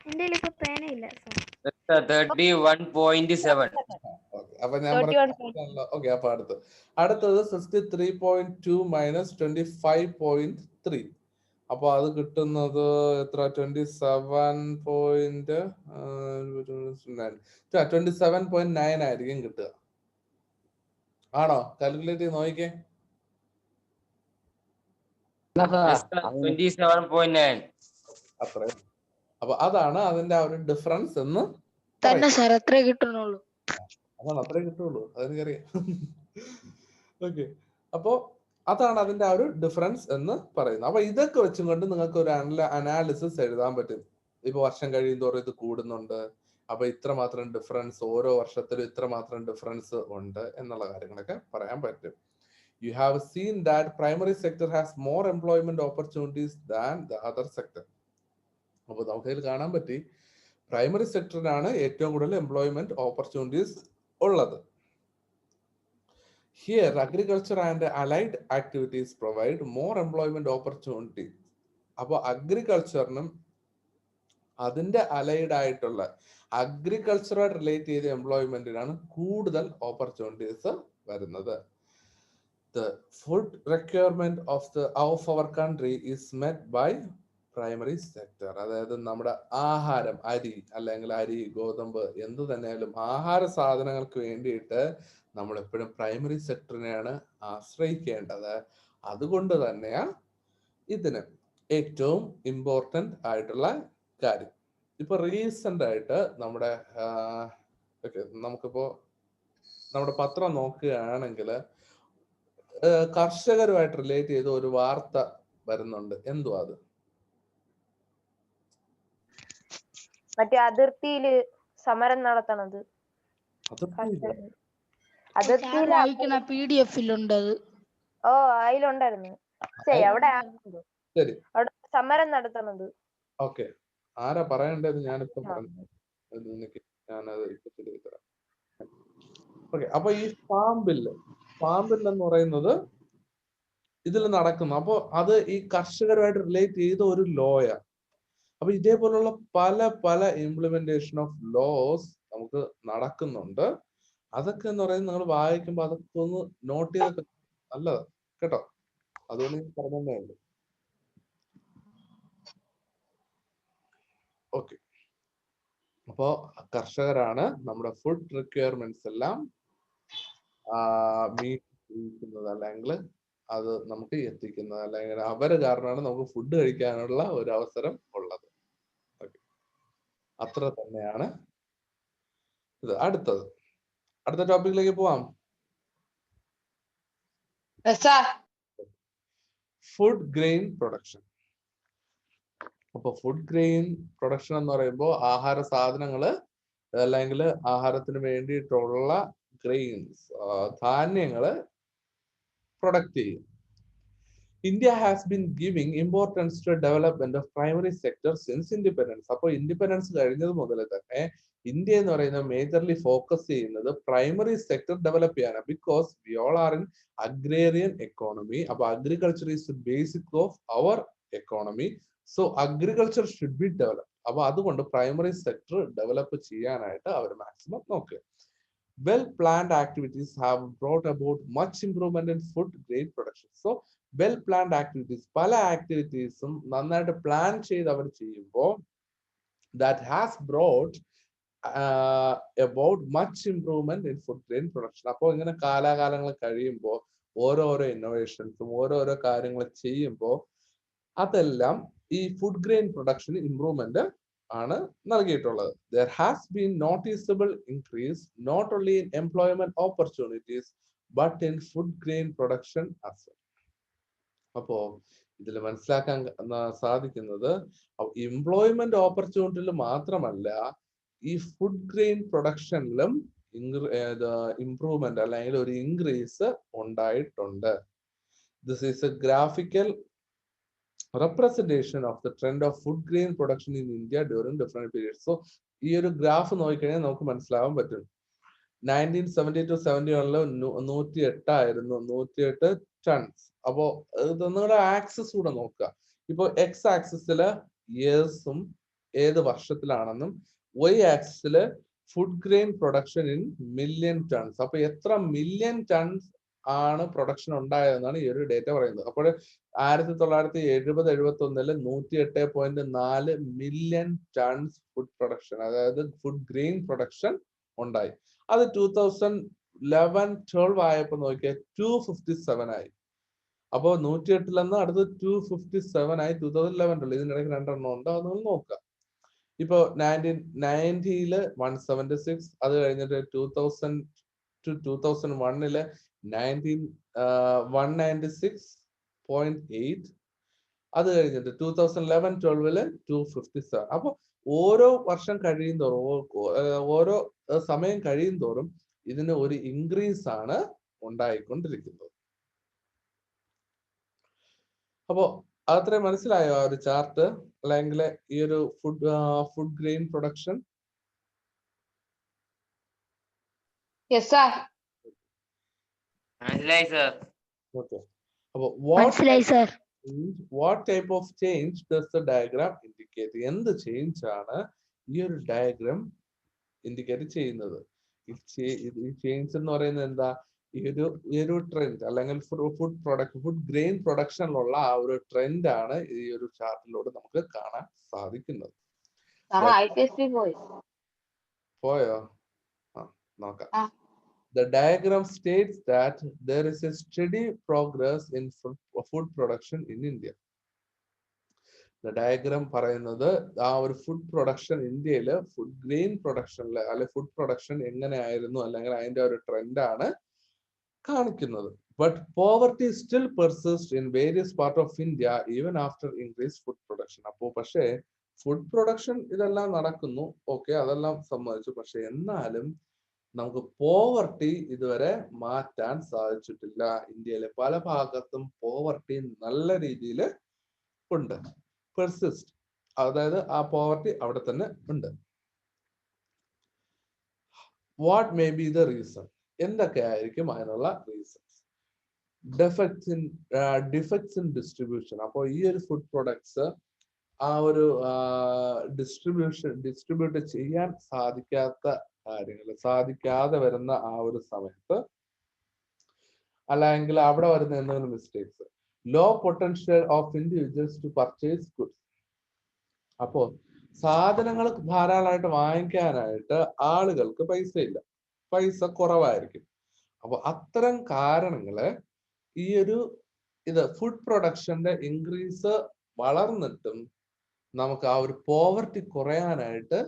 എന്റെ ഇപ്പൊ പേനയില്ല സർ. 31.7. അപ്പൊ ഞാൻ പറഞ്ഞു. ഓക്കെ, അപ്പൊ അടുത്തത് 63.2 മൈനസ് 25.3, അപ്പൊ അത് കിട്ടുന്നത് എത്ര? 27.9 ആയിരിക്കും കിട്ടുക. ആണോ? കാൽക്കുലേറ്റ് ചെയ്ത് നോക്കിക്കേ. 27.9. അത്രയും. അപ്പൊ അതാണ് അതിന്റെ ആ ഒരു ഡിഫറൻസ് എന്ന് തന്നെ സാർ അത്രേ കിട്ടുന്നുള്ളൂ. അതാണ് അത്രേ കിട്ടുള്ളൂ, അതെനിക്കറിയാം. ഓക്കെ, അപ്പോ അതാണ് അതിന്റെ ആ ഒരു ഡിഫറൻസ് എന്ന് പറയുന്നത്. അപ്പൊ ഇതൊക്കെ വെച്ചും കൊണ്ട് നിങ്ങൾക്ക് ഒരു അനാലിസിസ് എഴുതാൻ പറ്റും. ഇപ്പൊ വർഷം കഴിയുന്തോറും ഇത് കൂടുന്നുണ്ട്, അപ്പൊ ഇത്രമാത്രം ഡിഫറൻസ്, ഓരോ വർഷത്തിലും ഇത്രമാത്രം ഡിഫറൻസ് ഉണ്ട് എന്നുള്ള കാര്യങ്ങളൊക്കെ പറയാൻ പറ്റും. You have seen that primary sector has more employment opportunities than the other sector. അപ്പോൾ നമുക്ക് ഇതിൽ കാണാൻ പറ്റി പ്രൈമറി സെക്ടറിനാണ് ഏറ്റവും കൂടുതൽ എംപ്ലോയ്മെന്റ് ഓപ്പർച്യൂണിറ്റീസ് ഉള്ളത്. Here, agriculture and allied activities provide more employment opportunities. അപ്പോൾ അഗ്രികൾച്ചറിനും അതിന്റെ അലൈഡ് ആയിട്ടുള്ള അഗ്രികൾച്ചറുമായിട്ട് റിലേറ്റ് ചെയ്ത എംപ്ലോയ്മെന്റിനാണ് കൂടുതൽ ഓപ്പർച്യൂണിറ്റീസ് വരുന്നത്. The food requirement of our country is met by primary sector. അതായത് നമ്മുടെ ആഹാരം, അരി അല്ലെങ്കിൽ അരി, ഗോതമ്പ്, എന്ത് തന്നെയാലും ആഹാര സാധനങ്ങൾക്ക് വേണ്ടിയിട്ട് നമ്മൾ എപ്പോഴും പ്രൈമറി സെക്ടറിനെയാണ് ആശ്രയിക്കേണ്ടത്. അതുകൊണ്ട് തന്നെയാ ഇതിന് ഏറ്റവും ഇമ്പോർട്ടന്റ് ആയിട്ടുള്ള കാര്യം. ഇപ്പൊ റീസെന്റ് ആയിട്ട് നമ്മുടെ നമുക്കിപ്പോ നമ്മുടെ പത്രം നോക്കുകയാണെങ്കിൽ കർഷകരുമായിട്ട് റിലേറ്റ് ചെയ്ത ഒരു വാർത്ത വരുന്നുണ്ട്. എന്തുവാ അത്? മറ്റേ അതിർത്തിയില് സമരം നടത്തണത്. വായിക്കണ PDF ലുണ്ട് അത്. ഓ, അതിലുണ്ടായിരുന്നു. ശരി, അവിടെ ശരി, അവിടെ സമരം നടത്തണത്. ഓക്കെ, ആരാ പറയണ്ടത്? ഞാനിപ്പോ പറഞ്ഞു, ഞാനത് ഇപ്പൊ ശരിയായി തരാം. ഓക്കെ, അപ്പൊ ഈ ഫാം ബില്ല് എന്ന് പറയുന്നത് ഇതിൽ നടക്കുന്നു. അപ്പൊ അത് ഈ കർഷകരുമായിട്ട് റിലേറ്റ് ചെയ്ത ഒരു ലോയാ. അപ്പൊ ഇതേപോലുള്ള പല പല ഇംപ്ലിമെന്റേഷൻ ഓഫ് ലോസ് നമുക്ക് നടക്കുന്നുണ്ട്. അതൊക്കെ എന്ന് പറയുന്നത് നിങ്ങൾ വായിക്കുമ്പോൾ അതൊക്കെ ഒന്ന് നോട്ട് ചെയ്തൊക്കെ നല്ലതാ കേട്ടോ. അതുകൊണ്ട് ഞാൻ പറഞ്ഞതേ ഉള്ളൂ. ഓക്കെ, അപ്പോ കർഷകരാണ് നമ്മുടെ ഫുഡ് റിക്വയർമെന്റ്സ് എല്ലാം മീറ്റ് ചെയ്യിക്കുന്നത്, അല്ലെങ്കിൽ അത് നമുക്ക് എത്തിക്കുന്നത്, അല്ലെങ്കിൽ അവര് കാരണമാണ് നമുക്ക് ഫുഡ് കഴിക്കാനുള്ള ഒരു അവസരം ഉള്ളത്. അത്ര തന്നെയാണ് ഇത്. അടുത്ത ടോപ്പിക്കിലേക്ക് പോവാം. Food grain production. അപ്പൊ ഫുഡ് ഗ്രെയിൻ പ്രൊഡക്ഷൻ എന്ന് പറയുമ്പോൾ ആഹാര സാധനങ്ങള് അല്ലെങ്കിൽ ആഹാരത്തിന് വേണ്ടിയിട്ടുള്ള ഗ്രെയിൻസ്, ധാന്യങ്ങള് പ്രൊഡക്റ്റ് ചെയ്യും. India has been giving importance to development of primary sector since independence. അപ്പോൾ ഇൻഡിപെൻഡൻസ് കഴിഞ്ഞത് മുതൽ തന്നെ ഇന്ത്യ എന്ന് പറയുന്ന മേജർലി ഫോക്കസ് ചെയ്യുന്നത് പ്രൈമറി സെക്ടർ ഡെവലപ്പ് ചെയ്യാനാണ്. Because we all are in agrarian economy. അപ്പൊ agriculture is basic of our economy. So agriculture should be develop. അപ്പൊ അതുകൊണ്ട് പ്രൈമറി സെക്ടർ ഡെവലപ്പ് ചെയ്യാനായിട്ട് അവർ മാക്സിമം നോക്കുക. Well-planned activities have brought about much improvement in food grain production. So, well-planned activities, പല ആക്ടിവിറ്റീസും നന്നായിട്ട് plan ചെയ്ത് അവർ ചെയ്യുമ്പോൾ that has brought about much improvement in food grain production. അപ്പോൾ ഇങ്ങനെ കാലാകാലങ്ങൾ കഴിയുമ്പോൾ ഓരോരോ ഇന്നോവേഷൻസും ഓരോരോ കാര്യങ്ങൾ ചെയ്യുമ്പോൾ അതെല്ലാം ഈ ഫുഡ് ഗ്രെയിൻ പ്രൊഡക്ഷന് ഇംപ്രൂവ്മെന്റ് ആണ് നൽകിയിട്ടുള്ളത്. There has been noticeable increase not only in employment opportunities but in food grain production as well. അപ്പോ ഇതിൽ മനസ്സിലാക്കാൻ സാധിക്കുന്നത് എംപ്ലോയ്മെന്റ് ഓപ്പർച്യൂണിറ്റിയിൽ മാത്രമല്ല ഈ ഫുഡ് ഗ്രെയിൻ പ്രൊഡക്ഷനിലും ഇംപ്രൂവ്മെന്റ് അല്ലെങ്കിൽ ഒരു ഇൻക്രീസ് ഉണ്ടായിട്ടുണ്ട്. This is a graphical representation of the trend of food grain production in India during different periods. So ഈ ഒരു ഗ്രാഫ് നോക്കിക്കഴിഞ്ഞാൽ നമുക്ക് മനസ്സിലാവാൻ പറ്റും. 1970 to 71 108 ആയിരുന്നു, 108 ടൺസ്. അപ്പോ ഇത് നിങ്ങളുടെ ആക്സിസ് കൂടെ നോക്കുക. ഇപ്പൊ എക്സ് ആക്സിസില് ഇയേഴ്സും ഏത് വർഷത്തിലാണെന്നും വൈ ആക്സിസില് food grain production in million tons. അപ്പൊ എത്ര മില്യൺ ടൺസ് ആണ് പ്രൊഡക്ഷൻ ഉണ്ടായതെന്നാണ് ഈ ഒരു ഡേറ്റ പറയുന്നത്. അപ്പോൾ 1970-71 108.4 മില്യൺ ടൺസ് ഫുഡ് പ്രൊഡക്ഷൻ, അതായത് ഫുഡ് ഗ്രെയിൻ പ്രൊഡക്ഷൻ ഉണ്ടായി. അത് 2011-12 ആയപ്പോ നോക്കിയാൽ 257 ആയി. അപ്പോ 108 നിന്ന് അടുത്ത് 257 ആയി 2011. ഇതിനിടയ്ക്ക് 2 എണ്ണം ഉണ്ട്, അത് നമ്മൾ നോക്കുക. ഇപ്പൊ 1990 176, അത് കഴിഞ്ഞിട്ട് 2000 to 2001 196.8, അത് കഴിഞ്ഞിട്ട് 2011-12 257. അപ്പൊ ഓരോ വർഷം കഴിയും തോറും, ഓരോ സമയം കഴിയും തോറും ഇതിന് ഒരു ഇൻക്രീസ് ആണ് ഉണ്ടായിക്കൊണ്ടിരിക്കുന്നത്. അപ്പോ അത്രയും മനസ്സിലായോ ആ ഒരു ചാർട്ട്, അല്ലെങ്കിൽ ഈ ഒരു food grain production? Yes, sir. മനസ്സിലായി സർ. ഓക്കെ. അപ്പൊ മനസ്സിലായി sir. what type of change does the diagram indicate? എന്ത് ചേഞ്ച് ആണ് ഈ ഒരു ഡയഗ്രാം ഇൻഡിക്കേറ്റ് ചെയ്യുന്നത്? ഈ ചേഞ്ച് എന്ന് പറയുന്നത് എന്താ? ഈ ഒരു ട്രെൻഡ് അല്ലെങ്കിൽ ഫുഡ് ഗ്രെയിൻ പ്രൊഡക്ഷനിലുള്ള ആ ഒരു ട്രെൻഡ് ആണ് ഈ ഒരു ചാർട്ടിലൂടെ നമുക്ക് കാണാൻ സാധിക്കുന്നത്. പോയോ? നോക്കാം. The diagram states that there is a steady progress in food production in India. The diagram പറയുന്നത് ആ ഒരു ഫുഡ് പ്രൊഡക്ഷൻ ഇന്ത്യയില് ഫുഡ് ഗ്രെയിൻ പ്രൊഡക്ഷനില് അല്ലെ ഫുഡ് പ്രൊഡക്ഷൻ എങ്ങനെയായിരുന്നു അല്ലെങ്കിൽ അതിന്റെ ഒരു ട്രെൻഡ് ആണ് കാണിക്കുന്നത്. But poverty still persists in various parts of India even after increased food production. അപ്പോ പക്ഷേ ഫുഡ് പ്രൊഡക്ഷൻ ഇതെല്ലാം നടക്കുന്നു, ഓക്കെ, അതെല്ലാം സമ്മതിച്ചു. പക്ഷെ എന്നാലും നമുക്ക് പോവർട്ടി ഇതുവരെ മാറ്റാൻ സാധിച്ചിട്ടില്ല. ഇന്ത്യയിലെ പല ഭാഗത്തും പോവർട്ടി നല്ല രീതിയിൽ ഉണ്ട്, പെർസിസ്റ്റ്, അതായത് ആ പോവർട്ടി അവിടെ തന്നെ ഉണ്ട്. What may be the reason? എന്തൊക്കെ ആയിരിക്കും അതിനുള്ള റീസൺസ്? Defects in distribution. അപ്പോൾ ഈ ഒരു ഫുഡ് പ്രൊഡക്ട്സ് ആ ഒരു ഡിസ്ട്രിബ്യൂട്ട് ചെയ്യാൻ സാധിക്കാതെ വരുന്ന ആ ഒരു സമയത്ത്, അല്ലെങ്കിൽ അവിടെ വരുന്ന എന്തെങ്കിലും mistakes. Low potential of individuals to purchase goods. അപ്പോ സാധനങ്ങൾ ധാരാളമായിട്ട് വാങ്ങിക്കാനായിട്ട് ആളുകൾക്ക് പൈസ ഇല്ല, പൈസ കുറവായിരിക്കും. അപ്പൊ അത്തരം കാരണങ്ങള് ഈ ഒരു ഫുഡ് പ്രൊഡക്ഷന്റെ ഇൻക്രീസ് വളർന്നിട്ടും നമുക്ക് ആ ഒരു പോവർട്ടി കുറയാനായിട്ട്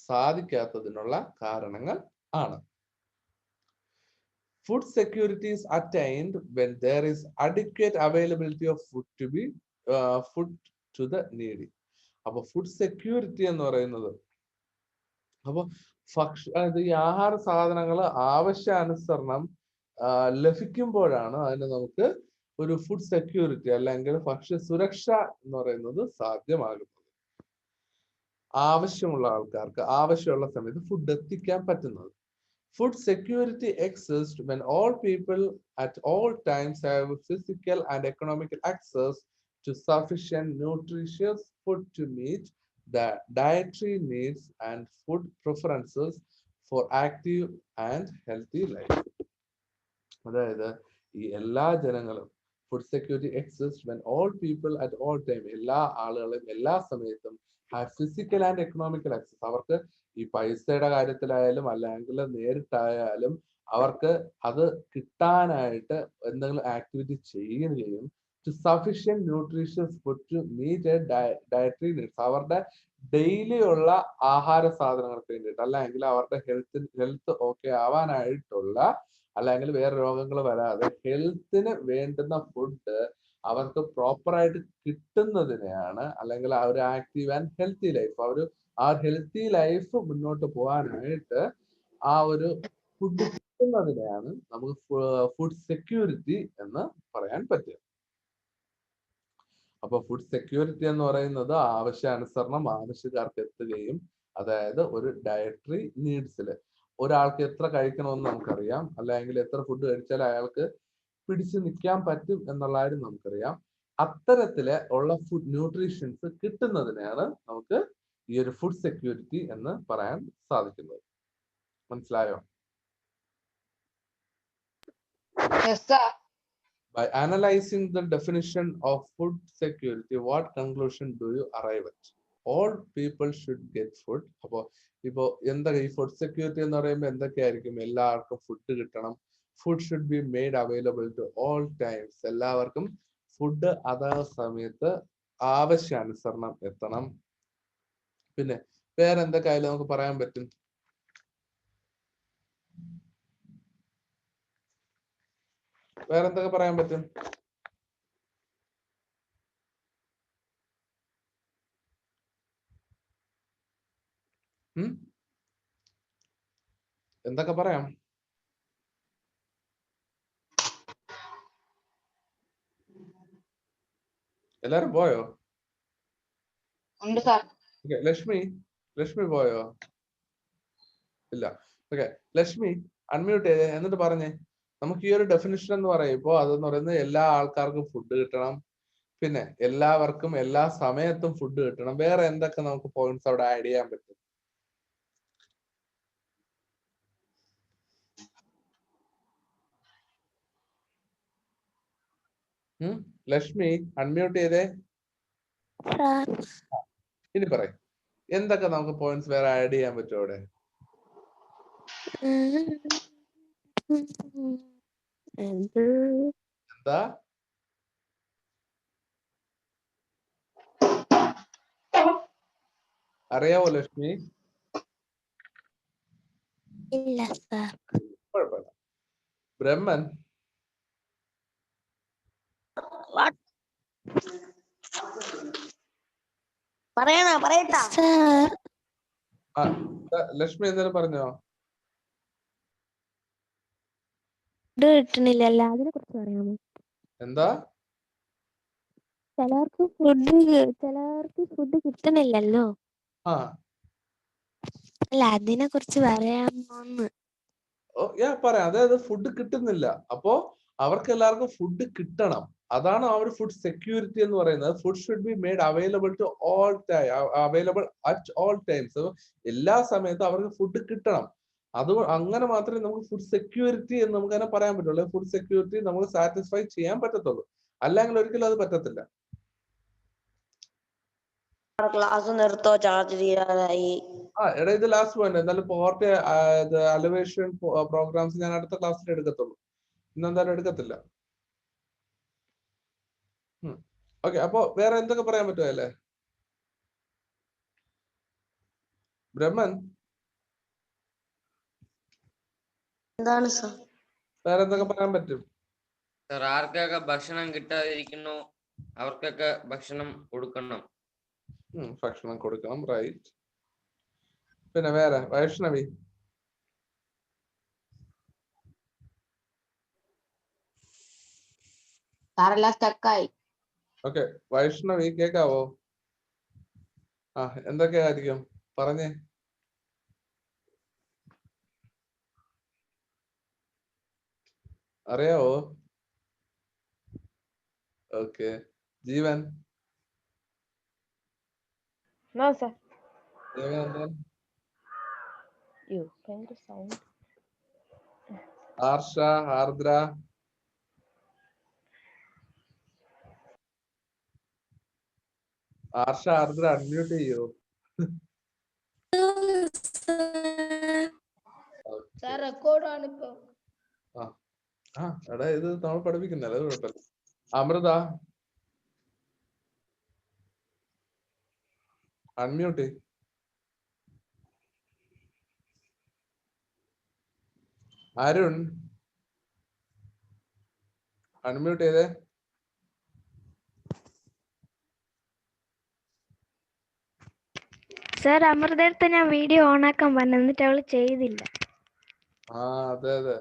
സാധിക്കാത്തതിനുള്ള കാരണങ്ങൾ ആണ്. Food security is attained when there is adequate availability of food to the needy. അപ്പൊ ഫുഡ് സെക്യൂരിറ്റി എന്ന് പറയുന്നത്, അപ്പൊ ഈ ആഹാര സാധനങ്ങൾ ആവശ്യാനുസരണം ലഭിക്കുമ്പോഴാണ് അതിന് നമുക്ക് ഒരു ഫുഡ് സെക്യൂരിറ്റി അല്ലെങ്കിൽ ഭക്ഷ്യ സുരക്ഷ എന്ന് പറയുന്നത് സാധ്യമാകുന്നത്. ആവശ്യമുള്ള ആൾക്കാർക്ക് ആവശ്യമുള്ള സമയത്ത് ഫുഡ് എത്തിക്കാൻ പറ്റുന്നത്. Food security exists when all people at all times have physical and economical access to sufficient nutritious food to meet the dietary needs and food preferences for active and healthy life. അതായത് ഈ എല്ലാ ജനങ്ങളും food security exist when all people at all time, എല്ലാ ആളുകളും എല്ലാ സമയത്തും have physical and economical access. അവർക്ക് ഈ പൈസയുടെ കാര്യത്തിലായാലും അല്ലെങ്കിൽ നേരിട്ടായാലും അവർക്ക് അത് കിട്ടാനായിട്ട് എന്തെങ്കിലും ആക്ടിവിറ്റി ചെയ്യുകയും to sufficient nutritious food to meet a dietary needs. അവരുടെ ഡെയിലി ഉള്ള ആഹാര സാധനങ്ങൾക്ക് വേണ്ടിയിട്ട്, അല്ലെങ്കിൽ അവരുടെ ഹെൽത്ത് ഓക്കെ ആവാനായിട്ടുള്ള, അല്ലെങ്കിൽ വേറെ രോഗങ്ങൾ വരാതെ ഹെൽത്തിന് വേണ്ടുന്ന ഫുഡ് അവർക്ക് പ്രോപ്പറായിട്ട് കിട്ടുന്നതിനെയാണ്, അല്ലെങ്കിൽ ആ ഒരു ആക്റ്റീവ് ആൻഡ് ഹെൽത്തി ലൈഫ്, ആ ഹെൽത്തി ലൈഫ് മുന്നോട്ട് പോകാനായിട്ട് ആ ഒരു ഫുഡ് കിട്ടുന്നതിനെയാണ് നമുക്ക് ഫുഡ് സെക്യൂരിറ്റി എന്ന് പറയാൻ പറ്റുക. അപ്പൊ ഫുഡ് സെക്യൂരിറ്റി എന്ന് പറയുന്നത് ആവശ്യാനുസരണം ആവശ്യക്കാർക്ക് എത്തുകയും, അതായത് ഒരു ഡയറ്ററി നീഡ്സിൽ ഒരാൾക്ക് എത്ര കഴിക്കണമെന്ന് നമുക്കറിയാം, അല്ലെങ്കിൽ എത്ര ഫുഡ് കഴിച്ചാൽ അയാൾക്ക് പിടിച്ചു നിൽക്കാൻ പറ്റും എന്നുള്ള കാര്യം നമുക്കറിയാം. അത്തരത്തില് ഉള്ള ഫുഡ് ന്യൂട്രീഷൻസ് കിട്ടുന്നതിനെയാണ് നമുക്ക് ഈ ഒരു ഫുഡ് സെക്യൂരിറ്റി എന്ന് പറയാൻ സാധിക്കുന്നത്. മനസ്സിലായോ? Yes, sir. By analyzing the definition of food security, what conclusion do you arrive at? All people should get food. അപ്പോ ഇപ്പോ എന്താ ഈ ഫുഡ് സെക്യൂരിറ്റി എന്ന് പറയുമ്പോൾ എന്തൊക്കെയായിരിക്കും? എല്ലാവർക്കും ഫുഡ് കിട്ടണം. Food should be made available to all times. എല്ലാവർക്കും ഫുഡ് അതാ സമയത്ത് ആവശ്യാനുസരണം എത്തണം. പിന്നെ വേറെ എന്തൊക്കെ ആയാലും നമുക്ക് പറയാൻ പറ്റും? വേറെ എന്തൊക്കെ പറയാൻ പറ്റും? എന്തൊക്കെ പറയാം? എല്ലാരും പോയോ? ഉണ്ട് സാർ. ലക്ഷ്മി പോയോ? ഇല്ല. ഓക്കെ, ലക്ഷ്മി അൺമ്യൂട്ട് ചെയ്തേ, എന്നിട്ട് പറഞ്ഞേ. നമുക്ക് ഈ ഒരു ഡെഫിനിഷൻ എന്ന് പറയുമ്പോ അതെന്ന് പറയുന്നത് എല്ലാ ആൾക്കാർക്കും ഫുഡ് കിട്ടണം, പിന്നെ എല്ലാവർക്കും എല്ലാ സമയത്തും ഫുഡ് കിട്ടണം. വേറെ എന്തൊക്കെ നമുക്ക് പോയിന്റ്സ് അവിടെ ആഡ് ചെയ്യാൻ പറ്റും? ലക്ഷ്മി അൺമ്യൂട്ട് ചെയ്തേ. ഇനി പറയും എന്തൊക്കെ നമുക്ക് പോയിന്റ്സ് വേറെ ആഡ് ചെയ്യാൻ പറ്റും അവിടെ? എന്താ? അറിയാവോ ലക്ഷ്മി? ഇല്ല സാർ. കുഴപ്പമില്ല. ബ്രഹ്മൻ പറയട്ടാ സാർ ലക്ഷ്മി എന്തായാലും പറഞ്ഞോ? ഫുഡ് കിട്ടണില്ലല്ലോ, അതിനെ കുറിച്ച് പറയാമോ? എന്താ? ചിലർക്ക് ഫുഡ് കിട്ടണില്ലല്ലോ. അല്ല, അതിനെ കുറിച്ച് പറയാമോന്ന്? പറയാം. അതായത് ഫുഡ് കിട്ടുന്നില്ല, അപ്പോ അവർക്ക് എല്ലാവർക്കും ഫുഡ് കിട്ടണം. അതാണ് ആ ഒരു ഫുഡ് സെക്യൂരിറ്റി എന്ന് പറയുന്നത്. Food should be made available to all time, available at all times. എല്ലാ സമയത്തും അവർക്ക് ഫുഡ് കിട്ടണം. അത് അങ്ങനെ മാത്രമേ നമുക്ക് ഫുഡ് സെക്യൂരിറ്റി എന്ന് നമുക്ക് തന്നെ പറയാൻ പറ്റുള്ളൂ. ഫുഡ് സെക്യൂരിറ്റി നമുക്ക് സാറ്റിസ്ഫൈ ചെയ്യാൻ പറ്റത്തുള്ളൂ, അല്ലെങ്കിൽ ഒരിക്കലും അത് പറ്റത്തില്ല. ക്ലാസ് നിർത്തോ, ചാർജ് ചെയ്യാതായി. എടാ, ഇത് ലാസ്റ്റ് പോയിന്റ്. എന്തായാലും പോർട്ട് അലിവേഷൻ പ്രോഗ്രാംസ് ഞാൻ അടുത്ത ക്ലാസ്സിൽ എടുക്കത്തുള്ളൂ, ഇന്നെന്തായാലും എടുക്കത്തില്ല. ഓക്കെ, അപ്പൊ വേറെ എന്തൊക്കെ പറയാൻ പറ്റുമോ അല്ലേ? ബ്രഹ്മൻ എന്താണ് സാർ? വേറെ എന്തൊക്കെ പറയാൻ പറ്റും? സാർ, ആർക്കൊക്കെ ഭക്ഷണം കിട്ടാതിരിക്കുന്നു അവർക്കൊക്കെ ഭക്ഷണം കൊടുക്കണം. ഭക്ഷണം കൊടുക്കണം, റൈറ്റ്. പിന്നെ വേറെ വൈഷ്ണവി? സാറെല്ലാം സ്റ്റക്കായി. ഓക്കെ, വൈഷ്ണവി കേക്കാവോ? എന്തൊക്കെയായിരിക്കും പറഞ്ഞേ? അറിയാവോ? ഓക്കെ, ജീവൻ? No, sir. ജീവൻ എന്താ? ഭയങ്കര സൗണ്ട്. ആർഷ, ആർദ്ര? ആർഷ, ആർദ്ര അൺമ്യൂട്ട് ചെയ്യോ? സാർ റെക്കോർഡാണ് ഇപ്പൊ. എടാ, ഇത് നമ്മൾ പഠിപ്പിക്കുന്നല്ലേ, അത് കുഴപ്പമില്ല. അമൃത? അൺമ്യൂട്ട്. അരുൺ അൺമ്യൂട്ട് ചെയ്തേ. സർ അമൃതടുത്ത് ഞാൻ വീഡിയോ ഓണാക്കാൻ പറഞ്ഞു, എന്നിട്ട് അവള് ചെയ്തില്ല. ആ അതെ അതെ,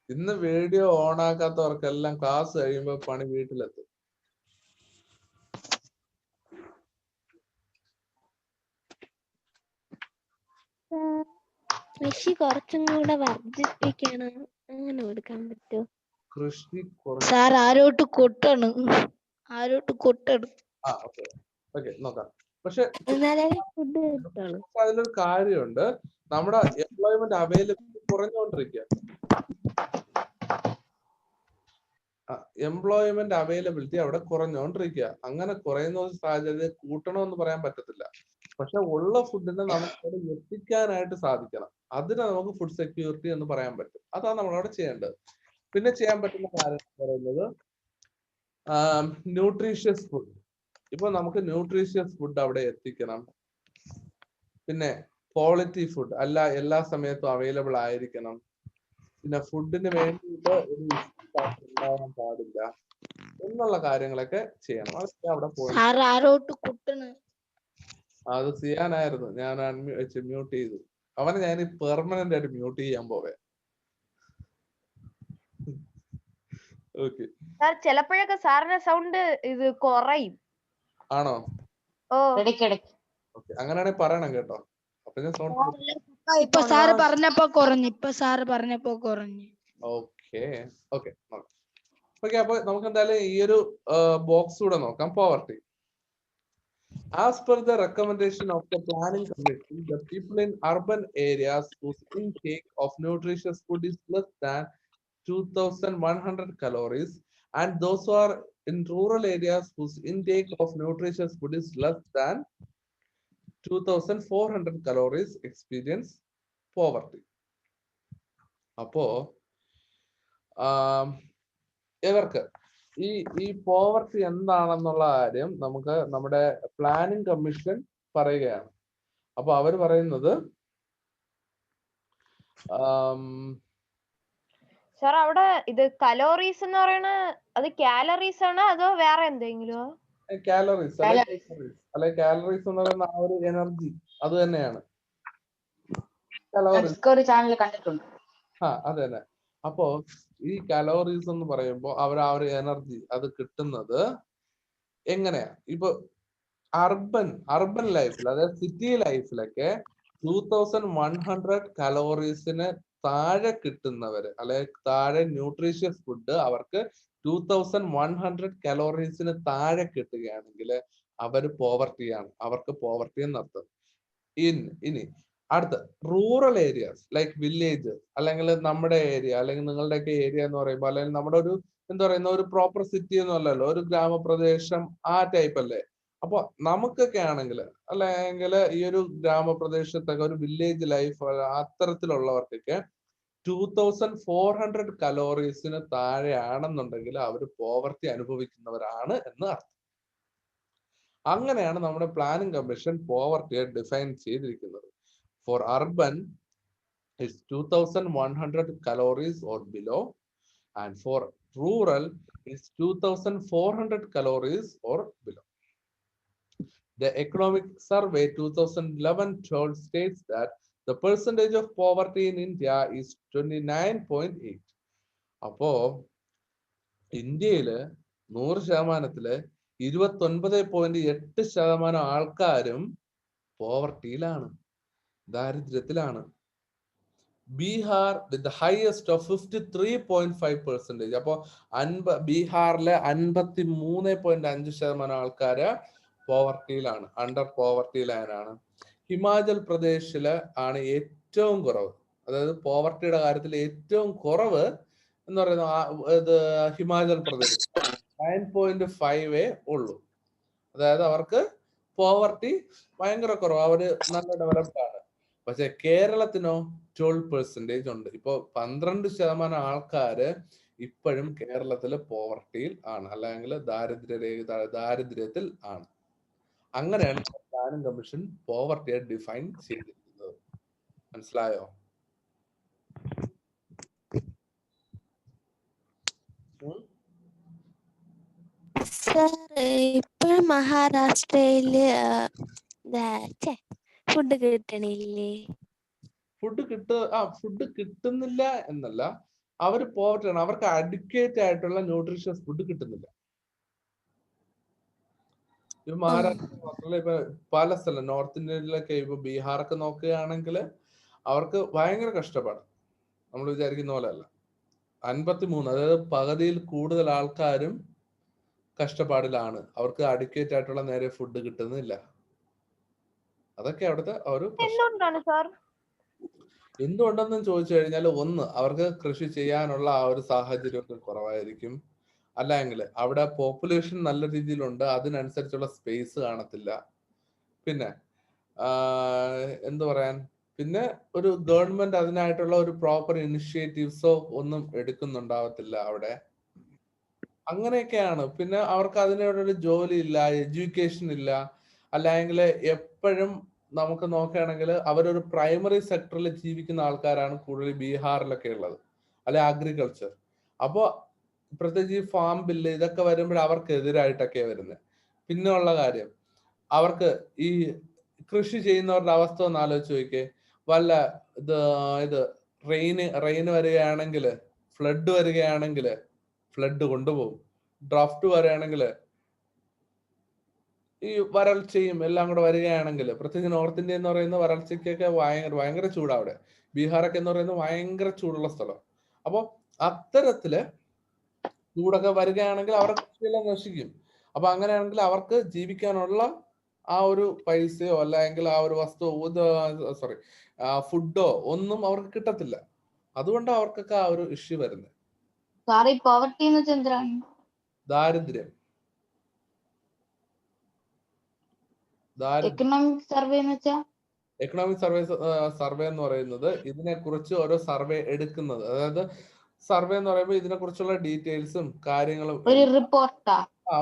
ഇന്ന് വീഡിയോ ഓൺ ആക്കാത്തവർക്കെല്ലാം ക്ലാസ് കഴിയുമ്പോ പണി വീട്ടിലെത്തും. കൃഷി കുറച്ചും കൂടെ വർദ്ധിപ്പിക്കണം, അങ്ങനെ കൊടുക്കാൻ പറ്റുമോ? കൃഷി കുറച്ച് സാർ ആരോട്ട് കൊട്ടാണ്, ആ ഓക്കെ ഓക്കെ നോക്കാം. പക്ഷെ എന്നാലേ ഫുഡ് കിട്ടുള്ളൂ. അതിലൊരു കാര്യമുണ്ട്, നമ്മുടെ എംപ്ലോയ്മെന്റ് അവൈലബിലിറ്റി കുറഞ്ഞുകൊണ്ടിരിക്കുക. എംപ്ലോയ്മെന്റ് അവൈലബിലിറ്റി അവിടെ കുറഞ്ഞുകൊണ്ടിരിക്കുക. അങ്ങനെ കുറയുന്ന ഒരു സാഹചര്യം കൂട്ടണമെന്ന് പറയാൻ പറ്റത്തില്ല. പക്ഷെ ഉള്ള ഫുഡിനെ നമുക്ക് അവിടെ എത്തിക്കാനായിട്ട് സാധിക്കണം. അതിനെ നമുക്ക് ഫുഡ് സെക്യൂരിറ്റി എന്ന് പറയാൻ പറ്റും. അതാണ് നമ്മളവിടെ ചെയ്യേണ്ടത്. പിന്നെ ചെയ്യാൻ പറ്റുന്ന കാര്യം എന്ന് പറയുന്നത് ന്യൂട്രീഷ്യസ് ഫുഡ്. ഇപ്പൊ നമുക്ക് ന്യൂട്രീഷ്യസ് ഫുഡ് അവിടെ എത്തിക്കണം. പിന്നെ ക്വാളിറ്റി ഫുഡ് അല്ല എല്ലാ സമയത്തും അവൈലബിൾ ആയിരിക്കണം. പിന്നെ ഫുഡിന് വേണ്ടിയിട്ട് ഒരു ഉണ്ടാവാൻ പാടില്ല എന്നുള്ള കാര്യങ്ങളൊക്കെ ചെയ്യണം. അതൊക്കെ അവിടെ പോയി സാർ ആരോട്ട് കൊട്ടാണ്. അത് ചെയ്യാനായിരുന്നു, ഞാൻ മ്യൂട്ട് ചെയ്തു. അവനെ ഞാൻ പെർമനന്റ് ആയിട്ട് മ്യൂട്ട് ചെയ്യാൻ പോവേ. ഓക്കെ സാർ ചിലപ്പോഴൊക്കെ സാറിന്റെ സൗണ്ട് ഇത് കുറയും. ആണോ? ഓ ഇടയ്ക്കിടയ്ക്ക്. ഓക്കെ, അങ്ങനെയാണെങ്കിൽ പറയണം കേട്ടോ. അപ്പൊ ഞാൻ സൗണ്ട് ഇപ്പൊ സാറ് പറഞ്ഞപ്പോ കുറഞ്ഞു. Okay okay okay. അപ്പൊ നമുക്ക് എന്തായാലും ഈ ഒരു ബോക്സ് കൂടെ നോക്കാം. Poverty. As per the recommendation of the planning commission, the people in urban areas whose intake of nutritious food is less than 2,100 calories, and those who are in rural areas whose intake of nutritious food is less than 2,400 calories experience poverty. അപ്പോ ഇവർക്ക് ഈ poverty എന്താണെന്നുള്ള കാര്യം നമുക്ക് നമ്മുടെ planning commission പറയുകയാണ്. അപ്പൊ അവർ പറയുന്നത് സാർ അവിടെ ഇത് കലോറീസ് എന്ന് പറയണ അത് കാലറീസ് ആണോ അതോ വേറെ എന്തെങ്കിലും? കാലറീസ് അല്ലെ കാലറീസ് എന്ന് പറയുന്ന ആ ഒരു എനർജി അത് തന്നെയാണ് കലോറീസ്. ഡിസ്കവറി ചാനൽ കണ്ടിട്ടുണ്ട്. അത് തന്നെ. അപ്പോ ഈ കലോറീസ് എന്ന് പറയുമ്പോൾ അവർ ആ ഒരു എനർജി അത് കിട്ടുന്നത് എങ്ങനെയാ? ഇപ്പൊ അർബൻ ലൈഫിൽ, അതായത് സിറ്റി ലൈഫിലൊക്കെ 2,100 കലോറീസിന് താഴെ കിട്ടുന്നവര്, അല്ലെങ്കിൽ താഴെ ന്യൂട്രീഷ്യസ് ഫുഡ് അവർക്ക് 2,100 കലോറീസിന് താഴെ കിട്ടുകയാണെങ്കിൽ അവര് പോവർട്ടിയാണ്, അവർക്ക് പോവർട്ടി എന്നർത്ഥം. ഇനി അടുത്ത റൂറൽ ഏരിയാസ് ലൈക്ക് വില്ലേജ്, അല്ലെങ്കിൽ നമ്മുടെ ഏരിയ, അല്ലെങ്കിൽ നിങ്ങളുടെയൊക്കെ ഏരിയ എന്ന് പറയുമ്പോൾ, അല്ലെങ്കിൽ നമ്മുടെ ഒരു എന്താ പറയുന്ന ഒരു പ്രോപ്പർ സിറ്റി ഒന്നും അല്ലല്ലോ, ഒരു ഗ്രാമപ്രദേശം ആ ടൈപ്പ് അല്ലേ. അപ്പൊ നമുക്കൊക്കെ ആണെങ്കിൽ, അല്ലെങ്കിൽ ഈ ഒരു ഗ്രാമപ്രദേശത്തൊക്കെ ഒരു വില്ലേജ് ലൈഫ് അത്തരത്തിലുള്ളവർക്കൊക്കെ 2,400 കലോറീസിന് താഴെയാണെന്നുണ്ടെങ്കിൽ അവർ പോവർട്ടി അനുഭവിക്കുന്നവരാണ് എന്ന് അർത്ഥം. അങ്ങനെയാണ് നമ്മുടെ പ്ലാനിംഗ് കമ്മീഷൻ പോവർട്ടിയെ ഡിഫൈൻ ചെയ്തിരിക്കുന്നത്. For urban, it's 2,100 calories or below, and for rural, it's 2,400 calories or below. The Economic Survey 2011-12 states that the percentage of poverty in India is 29.8. അപ്പോ ഇന്ത്യയില് 100%-ല് 29.8% ആൾക്കാരും പോവർട്ടിയിലാണ്, ദാരിദ്ര്യത്തിലാണ്. Bihar with the highest of 53.5%. അപ്പോ ബീഹാറിലെ 53.5% ആൾക്കാര് പോവർട്ടിയിലാണ്, അണ്ടർ പോവർട്ടി ലൈനാണ്. ഹിമാചൽ പ്രദേശില് ആണ് ഏറ്റവും കുറവ്, അതായത് പോവർട്ടിയുടെ കാര്യത്തിൽ ഏറ്റവും കുറവ് എന്ന് പറയുന്നത് ഹിമാചൽ പ്രദേശ് 9.5 ഉള്ളൂ. അതായത് അവർക്ക് പോവർട്ടി ഭയങ്കര കുറവ്, അവര് നല്ല ഡെവലപ്ഡ് ആണ്. പക്ഷെ കേരളത്തിനോ 12% ഉണ്ട്. ഇപ്പൊ 12% ആൾക്കാര് ഇപ്പോഴും കേരളത്തില് പോവർട്ടിയിൽ ആണ്, അല്ലെങ്കിൽ ദാരിദ്ര്യത്തിൽ ആണ്. അങ്ങനെയാണ് പ്ലാനിംഗ് കമ്മീഷൻ പോവർട്ടിയെ ഡിഫൈൻ ചെയ്തിരിക്കുന്നത്. മനസ്സിലായോ? സർ ഇപ്പോഴും മഹാരാഷ്ട്രയില് ഫുഡ് കിട്ടണില്ലേ? ഫുഡ് കിട്ടുന്നില്ല എന്നല്ല, അവര് പോവർട്ടിയാണ്, അവർക്ക് അഡിക്വേറ്റ് ആയിട്ടുള്ള ന്യൂട്രീഷ്യസ് ഫുഡ് കിട്ടുന്നില്ല. ഇപ്പൊ മഹാരാഷ്ട്ര മാത്രമല്ല, ഇപ്പൊ പല സ്ഥലം നോർത്ത് ഇന്ത്യയിലൊക്കെ ഇപ്പൊ ബീഹാറൊക്കെ നോക്കുകയാണെങ്കിൽ അവർക്ക് ഭയങ്കര കഷ്ടപ്പാട്. നമ്മൾ വിചാരിക്കുന്ന പോലെ അല്ല. 53, അതായത് പകുതിയിൽ കൂടുതൽ ആൾക്കാരും കഷ്ടപ്പാടിലാണ്. അവർക്ക് അഡിക്വേറ്റ് ആയിട്ടുള്ള നേരെ ഫുഡ് കിട്ടുന്നില്ല. അതൊക്കെ അവിടുത്തെ ഒരു എന്തുകൊണ്ടാണ് സാർ? എന്തുകൊണ്ടെന്ന് ചോദിച്ചു കഴിഞ്ഞാൽ, ഒന്ന്, അവർക്ക് കൃഷി ചെയ്യാനുള്ള ആ ഒരു സാഹചര്യമൊക്കെ കുറവായിരിക്കും. അല്ലെങ്കിൽ അവിടെ പോപ്പുലേഷൻ നല്ല രീതിയിലുണ്ട്, അതിനനുസരിച്ചുള്ള സ്പേസ് കാണത്തില്ല. പിന്നെ എന്തു പറയാൻ, പിന്നെ ഒരു ഗവൺമെന്റ് അതിനായിട്ടുള്ള ഒരു പ്രോപ്പർ ഇനിഷ്യേറ്റീവ്സോ ഒന്നും എടുക്കുന്നുണ്ടാവത്തില്ല അവിടെ. അങ്ങനെയൊക്കെയാണ്. പിന്നെ അവർക്ക് അതിനോടൊരു ജോലി ഇല്ല, എഡ്യൂക്കേഷൻ ഇല്ല. അല്ലെങ്കിൽ എപ്പോഴും നമുക്ക് നോക്കുകയാണെങ്കിൽ അവരൊരു പ്രൈമറി സെക്ടറിൽ ജീവിക്കുന്ന ആൾക്കാരാണ് കൂടുതൽ ബീഹാറിലൊക്കെ ഉള്ളത്, അല്ലെ അഗ്രികൾച്ചർ. അപ്പോൾ പ്രത്യേകിച്ച് ഈ ഫാം ബില്ല് ഇതൊക്കെ വരുമ്പോൾ അവർക്ക് എതിരായിട്ടൊക്കെയാണ് വരുന്നത്. പിന്നെ ഉള്ള കാര്യം, അവർക്ക് ഈ കൃഷി ചെയ്യുന്നവരുടെ അവസ്ഥ ഒന്ന് ആലോചിച്ച് നോക്കിയേ. വല്ല ഇത് റെയിന് വരികയാണെങ്കിൽ, ഫ്ലഡ് വരികയാണെങ്കിൽ ഫ്ലഡ് കൊണ്ടുപോകും. ഡ്രാഫ്റ്റ് വരികയാണെങ്കിൽ, ഈ വരൾച്ചയും എല്ലാം കൂടെ വരികയാണെങ്കിൽ, പ്രത്യേകിച്ച് നോർത്ത് ഇന്ത്യ എന്ന് പറയുന്ന വരൾച്ചയ്ക്കൊക്കെ ഭയങ്കര ചൂടാ അവിടെ. ബീഹാറൊക്കെ എന്ന് പറയുന്നത് ഭയങ്കര ചൂടുള്ള സ്ഥലം. അപ്പൊ അത്തരത്തില് ചൂടൊക്കെ വരികയാണെങ്കിൽ അവരുടെ കൃഷിയെല്ലാം നശിക്കും. അപ്പൊ അങ്ങനെയാണെങ്കിൽ അവർക്ക് ജീവിക്കാനുള്ള ആ ഒരു പൈസയോ അല്ലെങ്കിൽ ആ ഒരു ഫുഡോ ഒന്നും അവർക്ക് കിട്ടത്തില്ല. അതുകൊണ്ടാണ് അവർക്കൊക്കെ ആ ഒരു ഇഷ്യൂ വരുന്നത്. സാർ ഈ പോവർട്ടി എന്ന് വെച്ചാൽ എന്തിനാണ്? ദാരിദ്ര്യം. എക്കണോമിക് സർവേ എന്ന് വെച്ചാ? എക്കണോമിക് സർവേ എന്ന് പറയുന്നത് ഇതിനെക്കുറിച്ച് ഓരോ സർവേ എടുക്കുന്നത്. അതായത് സർവേ എന്ന് പറയുമ്പോൾ ഇതിനെക്കുറിച്ചുള്ള ഡീറ്റെയിൽസും കാര്യങ്ങളും ഒരു റിപ്പോർട്ടാ?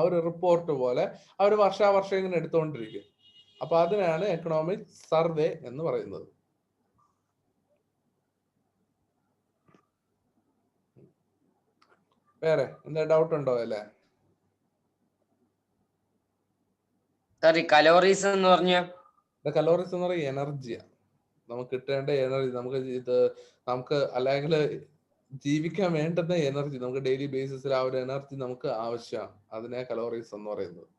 ഒരു റിപ്പോർട്ട് പോലെ അവർ വർഷാവർഷം ഇങ്ങനെ എടുത്തുകൊണ്ടിരിക്കും. അപ്പൊ അതിനാണ് എക്കണോമിക് സർവേ എന്ന് പറയുന്നത്. വേറെ എന്താ ഡൗട്ട് ഉണ്ടോ അല്ലേ? സാർ ഈ കലോറീസ് എന്ന് പറഞ്ഞ കലോറീസ് എന്ന് പറയുന്നത് എനർജിയാ. നമുക്ക് കിട്ടേണ്ട എനർജി, നമുക്ക് അല്ലെങ്കിൽ ജീവിക്കാൻ വേണ്ടുന്ന എനർജി, നമുക്ക് ഡെയിലി ബേസിസിൽ ആ ഒരു എനർജി നമുക്ക് ആവശ്യമാണ്. അതിനെ കലോറീസ് എന്ന് പറയുന്നത്.